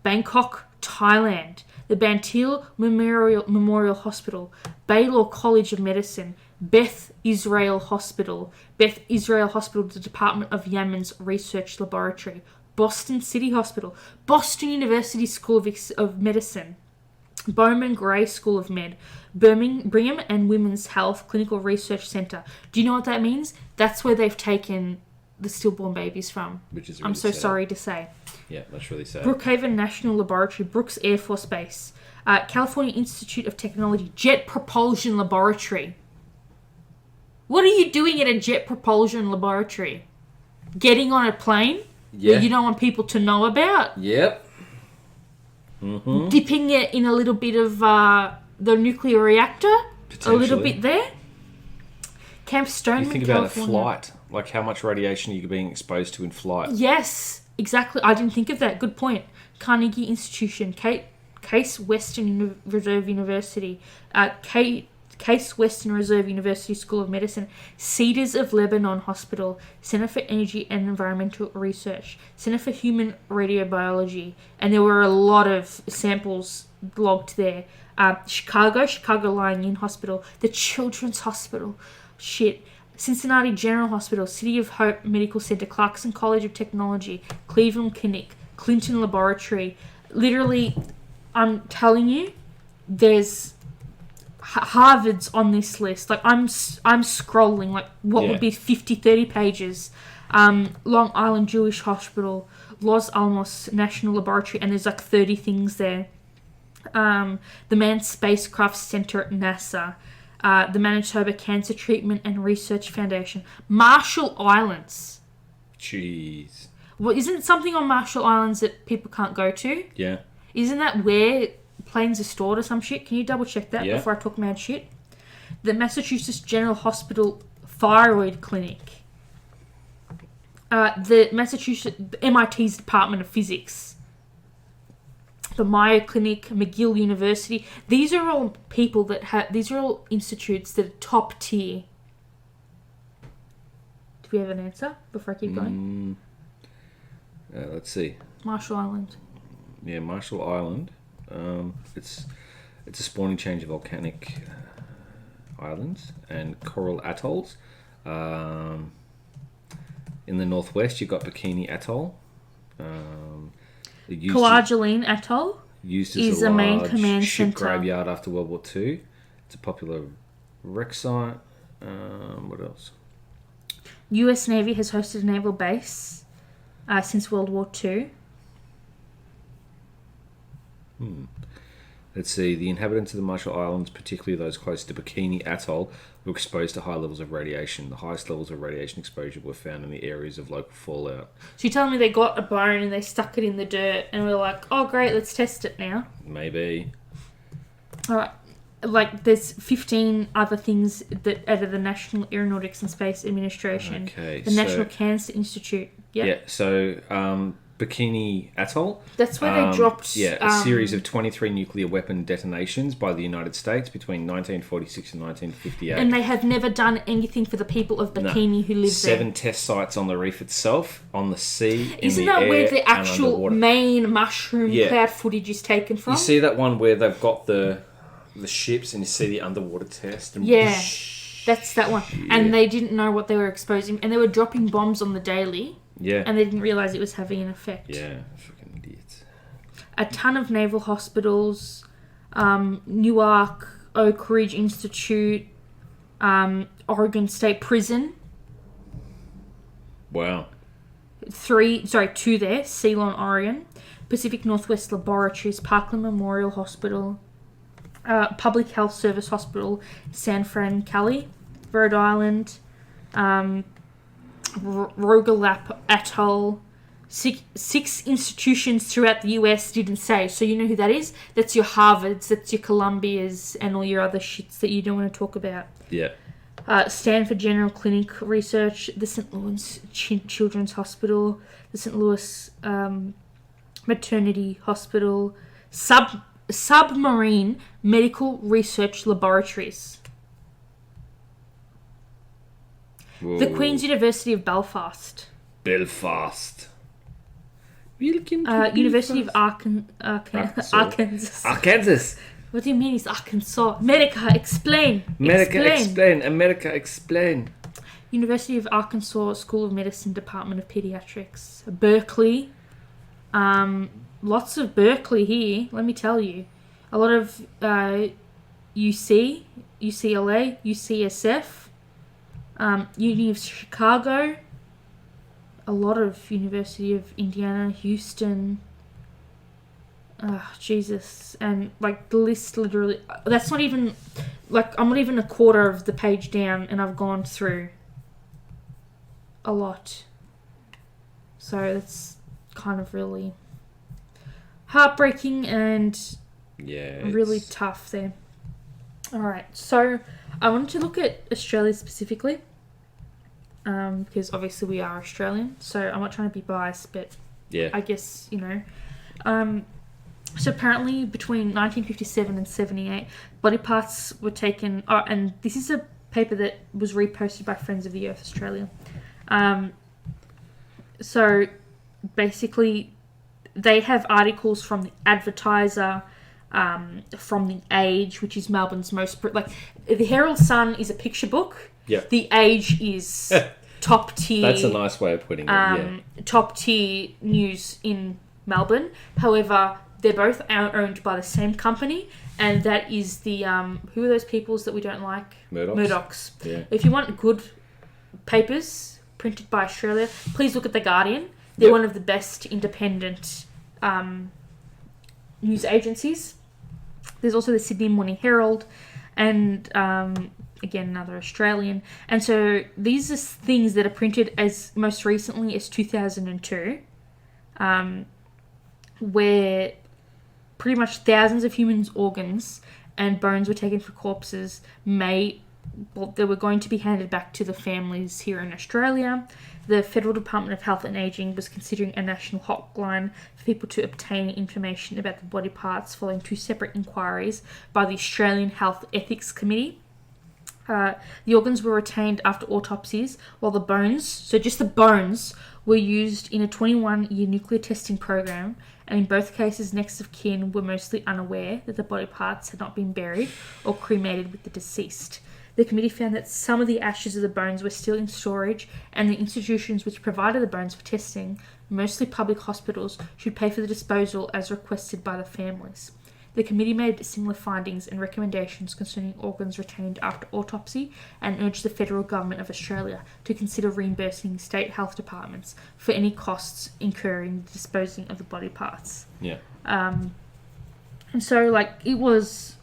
Bangkok, Thailand. The Bantil Memorial Hospital. Baylor College of Medicine. Beth Israel Hospital, the Department of Yemen's Research Laboratory, Boston City Hospital, Boston University School of Medicine, Bowman Gray School of Med, Brigham and Women's Health Clinical Research Center. Do you know what that means? That's where they've taken the stillborn babies from. Which is really I'm so sad. sorry to say. Yeah, that's really sad. Brookhaven National Laboratory, Brooks Air Force Base, California Institute of Technology, Jet Propulsion Laboratory. What are you doing at a jet propulsion laboratory? Getting on a plane that you don't want people to know about? Yep. Mm-hmm. Dipping it in a little bit of the nuclear reactor? A little bit there? Camp Stoneman, You think about California. a flight. Like how much radiation are you being exposed to in flight? Yes, exactly. I didn't think of that. Good point. Carnegie Institution, Case Western Reserve University, Case Western Reserve University School of Medicine, Cedars of Lebanon Hospital, Center for Energy and Environmental Research, Center for Human Radiobiology, and there were a lot of samples logged there. Chicago Lying-in Hospital, the Children's Hospital, Cincinnati General Hospital, City of Hope Medical Center, Clarkson College of Technology, Cleveland Clinic, Clinton Laboratory. Literally, I'm telling you, there's Harvard's on this list. Like, I'm scrolling, like, what would be 50-30 pages. Long Island Jewish Hospital, Los Alamos National Laboratory, and there's like 30 things there. The Manned Spacecraft Center at NASA, the Manitoba Cancer Treatment and Research Foundation, Marshall Islands. Jeez. Well, isn't something on Marshall Islands that people can't go to? Yeah. Isn't that where planes are stored or some shit? Can you double check that before I talk mad shit? The Massachusetts General Hospital Thyroid Clinic. The MIT's Department of Physics. The Mayo Clinic, McGill University. These are all these are all institutes that are top tier. Do we have an answer before I keep going? Let's see. Marshall Island. Yeah, Marshall Island. It's a spawning change of volcanic islands and coral atolls. In the northwest, you've got Bikini Atoll. Kwajalein Atoll used as is a a main large command ship center. graveyard after World War II. It's a popular wreck site. What else? U.S. Navy has hosted a naval base since World War II. Let's see. The inhabitants of the Marshall Islands, particularly those close to Bikini Atoll, were exposed to high levels of radiation. The highest levels of radiation exposure were found in the areas of local fallout. So you're telling me they got a bone and they stuck it in the dirt and we're like, oh great, let's test it now. Maybe. Alright. Like, there's 15 other things that out of the National Aeronautics and Space Administration. Okay. The National Cancer Institute. Yep. Yeah, so Bikini Atoll. That's where they dropped... a series of 23 nuclear weapon detonations by the United States between 1946 and 1958. And they have never done anything for the people of Bikini who live there. 7 test sites on the reef itself, on the sea, Isn't in the that air, where the and actual underwater. main mushroom cloud footage is taken from? You see that one where they've got the ships and you see the underwater test? And yeah. That's that one. And they didn't know what they were exposing. And they were dropping bombs on the daily. Yeah. And they didn't realise it was having an effect. Yeah, fucking idiots. A ton of naval hospitals, Newark, Oak Ridge Institute, Oregon State Prison. Wow. 2 there, Ceylon, Oregon. Pacific Northwest Laboratories, Parkland Memorial Hospital, Public Health Service Hospital, San Fran, Cali, Rhode Island, Rogalap Atoll. Six institutions throughout the US didn't say. So you know who that is? That's your Harvards, that's your Columbias, and all your other shits that you don't want to talk about. Yeah. Stanford General Clinic Research, the St. Louis Children's Hospital, the St. Louis Maternity Hospital, Submarine Medical Research Laboratories. Whoa. The Queen's University of Belfast. Belfast. University of Arkansas. Arkansas. What do you mean it's Arkansas? America, explain. America, explain. University of Arkansas School of Medicine, Department of Pediatrics. Berkeley. Lots of Berkeley here, let me tell you. A lot of UC, UCLA, UCSF, Uni of Chicago, a lot of University of Indiana, Houston. Jesus. And like the list literally, that's not even, like I'm not even a quarter of the page down and I've gone through a lot. So that's kind of really heartbreaking and really tough there. Alright, so I wanted to look at Australia specifically, because obviously we are Australian, so I'm not trying to be biased, but I guess, you know. So apparently between 1957 and 78, body parts were taken, and this is a paper that was reposted by Friends of the Earth Australia. So basically they have articles from the Advertiser, from the Age, which is Melbourne's most, like the Herald Sun is a picture book. Yeah. The Age is top tier. That's a nice way of putting it. Top tier news in Melbourne. However, they're both owned by the same company, and that is the who are those peoples that we don't like? Murdochs. Yeah. If you want good papers printed by Australia, please look at The Guardian. They're one of the best independent news agencies. There's also the Sydney Morning Herald, and again another Australian. And so these are things that are printed as most recently as 2002, where pretty much thousands of humans' organs and bones were taken for corpses they were going to be handed back to the families here in Australia. The Federal Department of Health and Ageing was considering a national hotline for people to obtain information about the body parts following 2 separate inquiries by the Australian Health Ethics Committee. The organs were retained after autopsies, while the bones, so just the bones, were used in a 21-year nuclear testing program, and in both cases next of kin were mostly unaware that the body parts had not been buried or cremated with the deceased. The committee found that some of the ashes of the bones were still in storage, and the institutions which provided the bones for testing, mostly public hospitals, should pay for the disposal as requested by the families. The committee made similar findings and recommendations concerning organs retained after autopsy and urged the federal government of Australia to consider reimbursing state health departments for any costs incurring disposing of the body parts. Yeah. And so, like, it was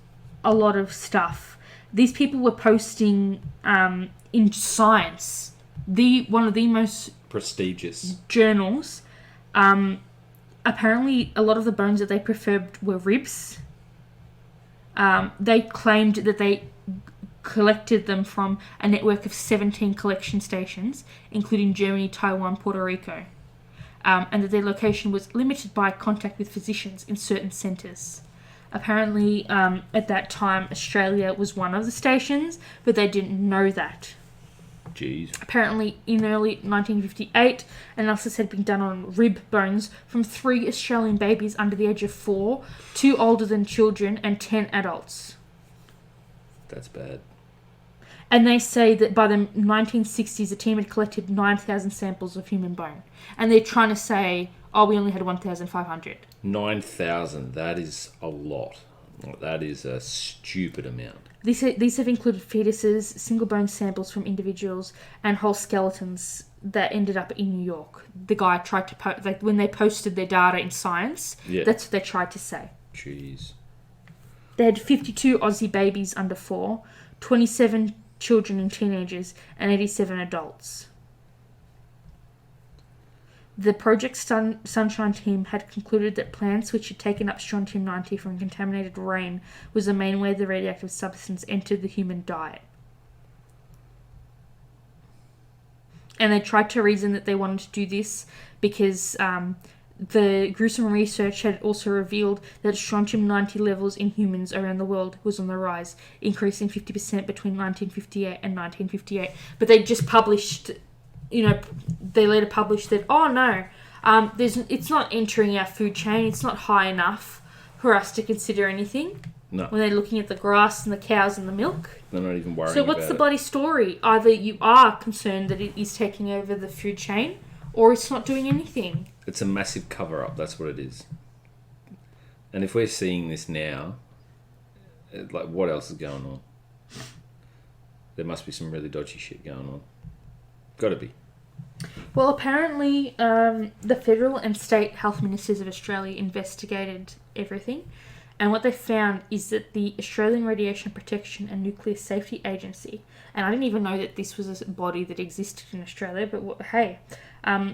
a lot of stuff. These people were posting in Science, one of the most prestigious journals. Apparently, a lot of the bones that they preferred were ribs. They claimed that they collected them from a network of 17 collection stations, including Germany, Taiwan, Puerto Rico, and that their location was limited by contact with physicians in certain centres. Apparently, at that time, Australia was one of the stations, but they didn't know that. Jeez. Apparently, in early 1958, analysis had been done on rib bones from 3 Australian babies under the age of 4, 2 older than children, and 10 adults. That's bad. And they say that by the 1960s, the team had collected 9,000 samples of human bone. And they're trying to say, oh, we only had 1,500. 9,000, that is a lot. That is a stupid amount. These have included fetuses, single bone samples from individuals, and whole skeletons that ended up in New York. The guy tried to when they posted their data in Science, that's what they tried to say. Jeez. They had 52 Aussie babies under 4, 27 children and teenagers, and 87 adults. The Project Sunshine team had concluded that plants which had taken up strontium-90 from contaminated rain was the main way the radioactive substance entered the human diet. And they tried to reason that they wanted to do this because the gruesome research had also revealed that strontium-90 levels in humans around the world was on the rise, increasing 50% between 1958 and 1958. But they just published... they later published that, it's not entering our food chain. It's not high enough for us to consider anything. No. When they're looking at the grass and the cows and the milk. They're not even worrying about it. So what's the bloody story? Either you are concerned that it is taking over the food chain, or it's not doing anything. It's a massive cover-up. That's what it is. And if we're seeing this now, what else is going on? There must be some really dodgy shit going on. Got to be. Well, apparently, the federal and state health ministers of Australia investigated everything, and what they found is that the Australian Radiation Protection and Nuclear Safety Agency, and I didn't even know that this was a body that existed in Australia, but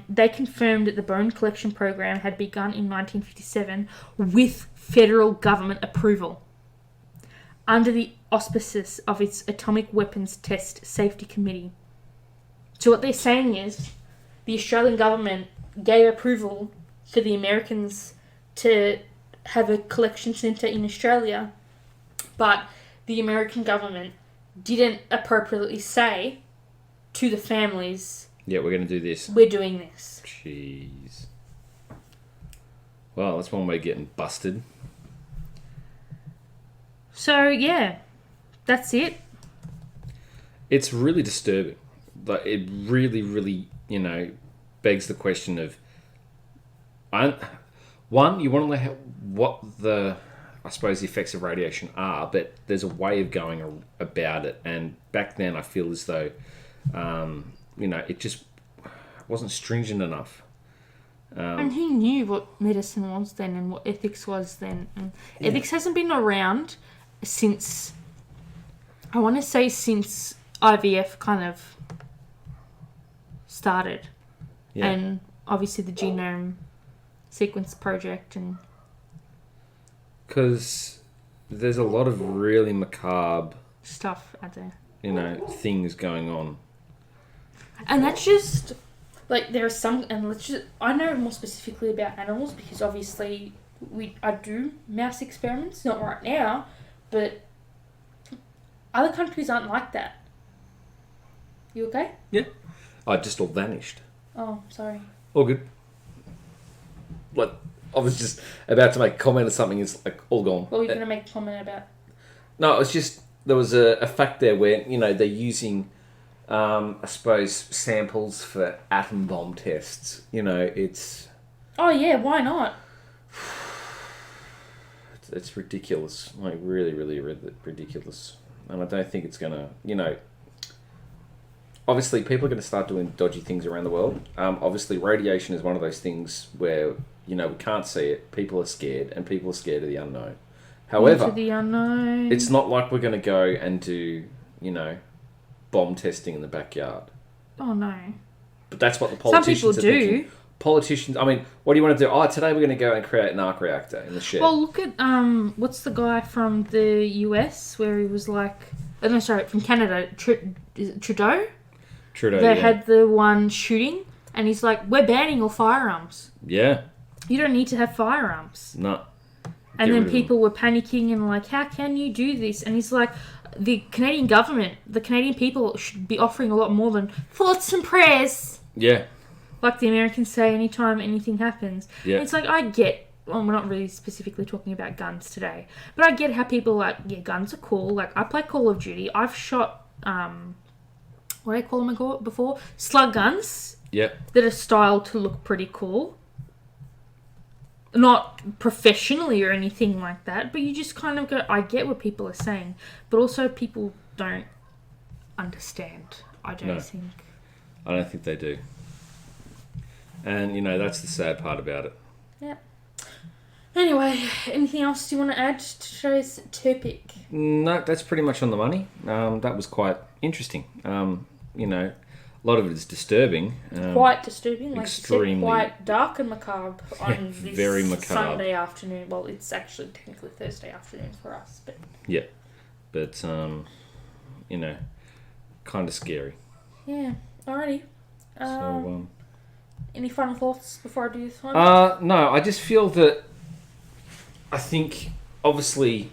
they confirmed that the bone collection program had begun in 1957 with federal government approval, under the auspices of its Atomic Weapons Test Safety Committee. So what they're saying is the Australian government gave approval for the Americans to have a collection centre in Australia, but the American government didn't appropriately say to the families, yeah, we're going to do this. We're doing this. Jeez. Well, that's one way of getting busted. So, yeah, that's it. It's really disturbing. Like, it really, really, begs the question of... One, you want to know what the effects of radiation are, but there's a way of going about it. And back then, I feel as though, it just wasn't stringent enough. And who knew what medicine was then and what ethics was then? And ethics hasn't been around since IVF kind of started. Yeah. And obviously the genome sequence project, and because there's a lot of really macabre stuff out there, things going on, and that's just there are some, and I know more specifically about animals because obviously I do mouse experiments, not right now, but other countries aren't like that. You okay? Yeah. I just all vanished. Oh, sorry. All good. I was just about to make a comment or something. It's all gone. What were you going to make a comment about? No, it was just there was a fact there where they're using, I suppose, samples for atom bomb tests. It's. Oh yeah, why not? It's ridiculous. Really, really ridiculous. And I don't think it's gonna. Obviously, people are going to start doing dodgy things around the world. Obviously, radiation is one of those things where, we can't see it. People are scared, and people are scared of the unknown. However, the unknown. It's not like we're going to go and do, bomb testing in the backyard. Oh, no. But that's what the politicians Some people do. Thinking. Politicians, what do you want to do? Oh, today we're going to go and create an arc reactor in the shed. Well, look at, what's the guy from the US where he was from Canada, Trudeau? They had the one shooting, and he's like, we're banning all firearms. Yeah. You don't need to have firearms. No. And then people were panicking and how can you do this? And he's like, the Canadian government, the Canadian people should be offering a lot more than thoughts and prayers. Yeah. Like the Americans say anytime anything happens. Yeah. And it's I get, we're not really specifically talking about guns today, but I get how people guns are cool. I play Call of Duty. I've shot what did I call them before? Slug guns. Yep. That are styled to look pretty cool. Not professionally or anything like that, but you just kind of go, I get what people are saying, but also people don't understand. I don't think. I don't think they do. And, that's the sad part about it. Yeah. Anyway, anything else you want to add to today's topic? No, that's pretty much on the money. That was quite interesting. A lot of it is disturbing. Quite disturbing. Like extremely, you said, quite dark and macabre on this very macabre. Sunday afternoon. Well, it's actually technically Thursday afternoon for us. But yeah. But, kind of scary. Yeah. Alrighty. Any final thoughts before I do this one? No, I just feel that I think, obviously,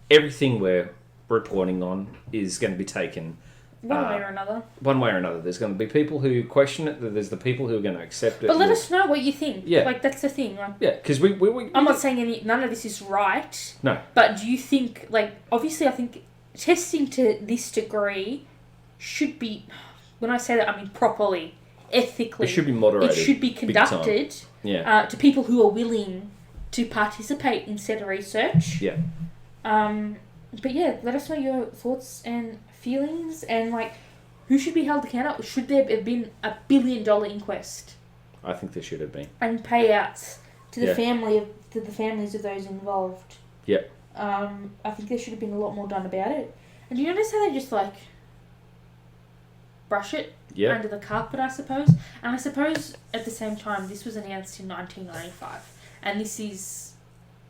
everything we're reporting on is going to be taken one way or another. One way or another. There's going to be people who question it. There's the people who are going to accept it. But let us know what you think. Yeah. Like, that's the thing. Like, yeah, because we I'm not saying none of this is right. No. But do you think, like, obviously I think testing to this degree should be, when I say that, I mean properly, ethically. It should be moderated. It should be conducted to people who are willing to participate in said research. Yeah. But yeah, let us know your thoughts and feelings, and like, who should be held accountable? Should there have been $1 billion inquest? I think there should have been. And payouts to the families of those involved. Yeah. I think there should have been a lot more done about it. And do you notice how they just like brush it under the carpet, I suppose? And I suppose at the same time, this was announced in 1995, and this is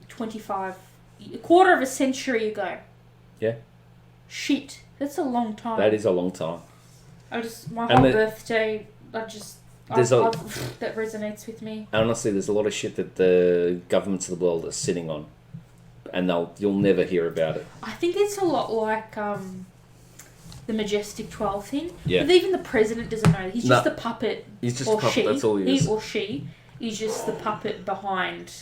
a quarter of a century ago. Yeah. Shit, that's a long time. That is a long time. My whole birthday, that resonates with me. Honestly, there's a lot of shit that the governments of the world are sitting on, and you'll never hear about it. I think it's a lot like the Majestic 12 thing. Yeah. But even the president doesn't know. He's just a puppet. He's just a puppet, that's all he is. He or she is just the puppet behind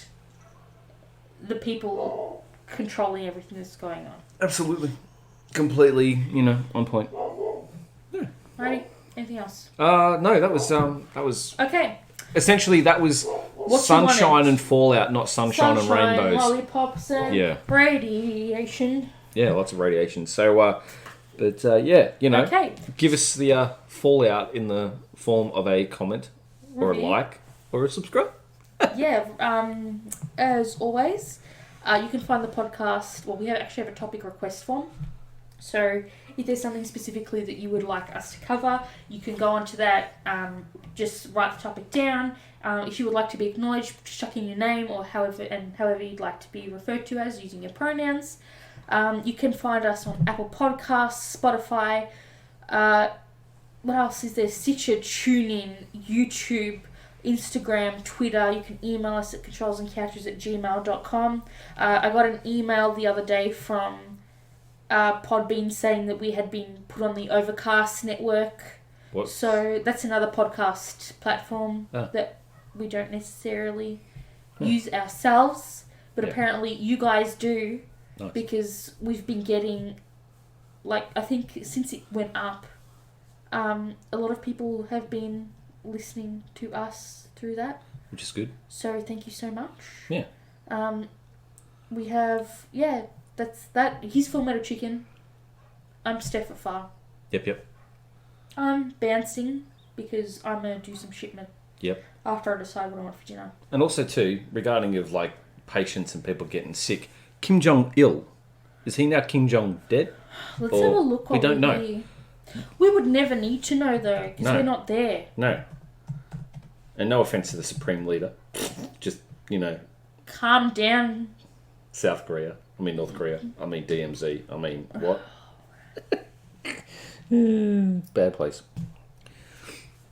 the people controlling everything that's going on. Absolutely. Completely, on point. Yeah. Righty. Anything else? No, that was okay. Essentially, that was sunshine and fallout, not sunshine and rainbows. Lollipops and radiation. Yeah, lots of radiation. So, okay. Give us the fallout in the form of a comment or a like or a subscribe. As always, you can find the podcast. Well, we actually have a topic request form. So if there's something specifically that you would like us to cover, you can go onto that, just write the topic down. If you would like to be acknowledged, just chuck in your name or however you'd like to be referred to as using your pronouns. You can find us on Apple Podcasts, Spotify, what else is there? Stitcher, TuneIn, YouTube, Instagram, Twitter. You can email us at controlsencouches@gmail.com. I got an email the other day from Podbean saying that we had been put on the Overcast network. What? So that's another podcast platform that we don't necessarily use ourselves, but apparently you guys do. Nice. Because we've been getting, I think since it went up, a lot of people have been listening to us through that. Which is good. So thank you so much. Yeah. We have, that's that. He's FullMetalChicken. I'm Stephfafahh. Yep. I'm bouncing because I'm going to do some shipment. Yep. After I decide what I want for dinner. And also too, regarding of patients and people getting sick, Kim Jong-il, is he now Kim Jong dead? Let's have a look. We don't know. We would never need to know though, because we're not there. No. And no offense to the Supreme Leader, just calm down. North Korea. DMZ. What? Bad place.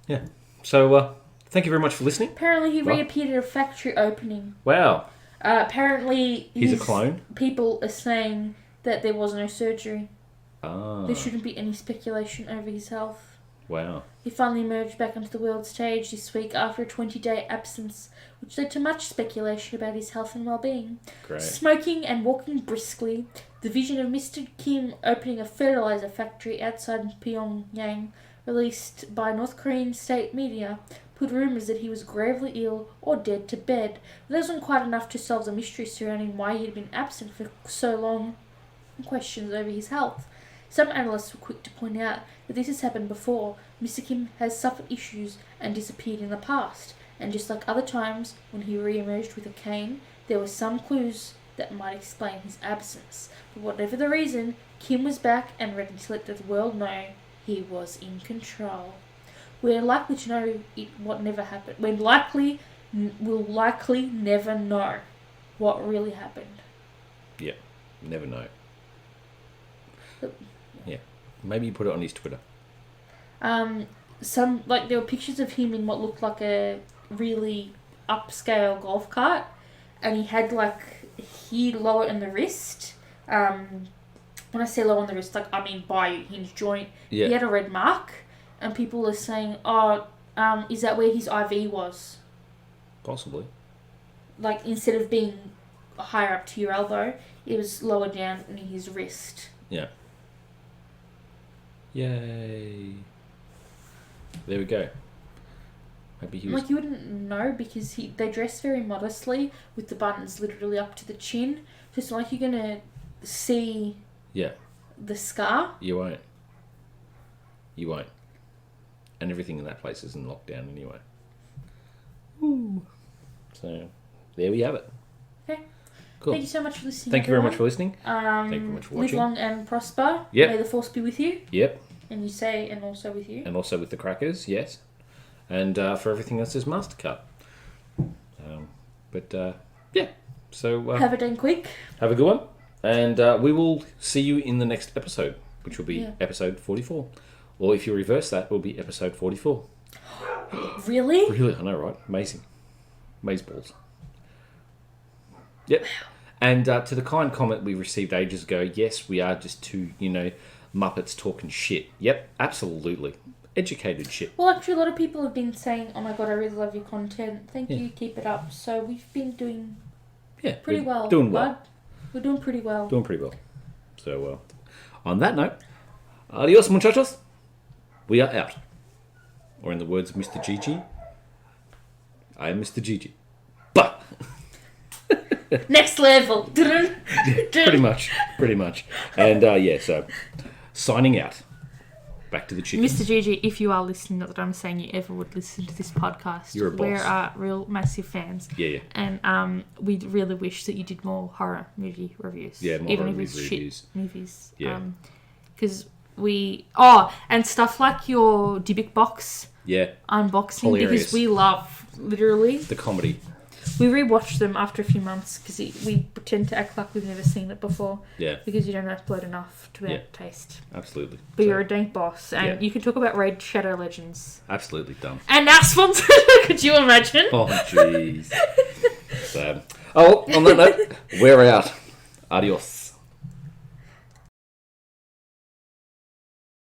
Yeah. So, thank you very much for listening. Apparently he reappeared at a factory opening. Wow. Apparently he's a clone. People are saying that there was no surgery. Ah. There shouldn't be any speculation over his health. Wow. He finally emerged back onto the world stage this week after a 20-day absence, which led to much speculation about his health and well-being. Great. Smoking and walking briskly, the vision of Mr. Kim opening a fertilizer factory outside Pyongyang, released by North Korean state media, put rumours that he was gravely ill or dead to bed. But that wasn't quite enough to solve the mystery surrounding why he had been absent for so long and questions over his health. Some analysts were quick to point out that this has happened before. Mr. Kim has suffered issues and disappeared in the past, and just like other times when he re-emerged with a cane, there were some clues that might explain his absence. But whatever the reason, Kim was back and ready to let the world know he was in control. We're likely to know what never happened. We'll likely never know what really happened. Yeah, never know. But, yeah, maybe you put it on his Twitter. There were pictures of him in what looked like a really upscale golf cart, and he had lower in the wrist. When I say low on the wrist, I mean by hinge joint. Yeah. He had a red mark, and people are saying, is that where his IV was? Possibly. Instead of being higher up to your elbow, it was lower down in his wrist. Yeah. Yay. There we go. Maybe he was... You wouldn't know because they dress very modestly with the buttons literally up to the chin. So it's not like you're going to see the scar. You won't. You won't. And everything in that place is in lockdown anyway. Ooh. So, there we have it. Okay. Cool. Thank you so much for listening. Thank you very much for listening. Thank you very much for live watching. long and prosper. Yep. May the force be with you. Yep. And you say, and also with you. And also with the crackers, yes. And for everything else, there's Mastercard. Yeah. So have a dang quick. Have a good one. And we will see you in the next episode, which will be episode 44. Or if you reverse that, it will be episode 44. Really? Really? I know, right? Amazing. Amazeballs. Yep. And to the kind comment we received ages ago, yes, we are just two, Muppets talking shit. Yep, absolutely. Educated shit. Well, actually, a lot of people have been saying, oh my god, I really love your content. Thank you, keep it up. So we've been doing pretty well. Doing well. We're doing pretty well. Doing pretty well. So, on that note, adios, muchachos. We are out. Or in the words of Mr. Gigi, I am Mr. Gigi. But... Next level. Pretty much. And, so, signing out. Back to the chicken. Mr. Gigi, if you are listening, not that I'm saying you ever would listen to this podcast. You're a boss. We're real massive fans. Yeah. And we really wish that you did more horror movie reviews. Yeah, more even horror if it's reviews. Shit movies. Yeah. Because and stuff like your Dybbuk box unboxing. Hilarious. Because we love, literally. The comedy. We rewatched them after a few months because we pretend to act like we've never seen it before. Yeah. Because you don't upload enough to our taste. Absolutely. But you're a dank boss, and you can talk about Raid Shadow Legends. Absolutely dumb. And our sponsor, could you imagine? Oh, jeez. So, on that note, we're out. Adios.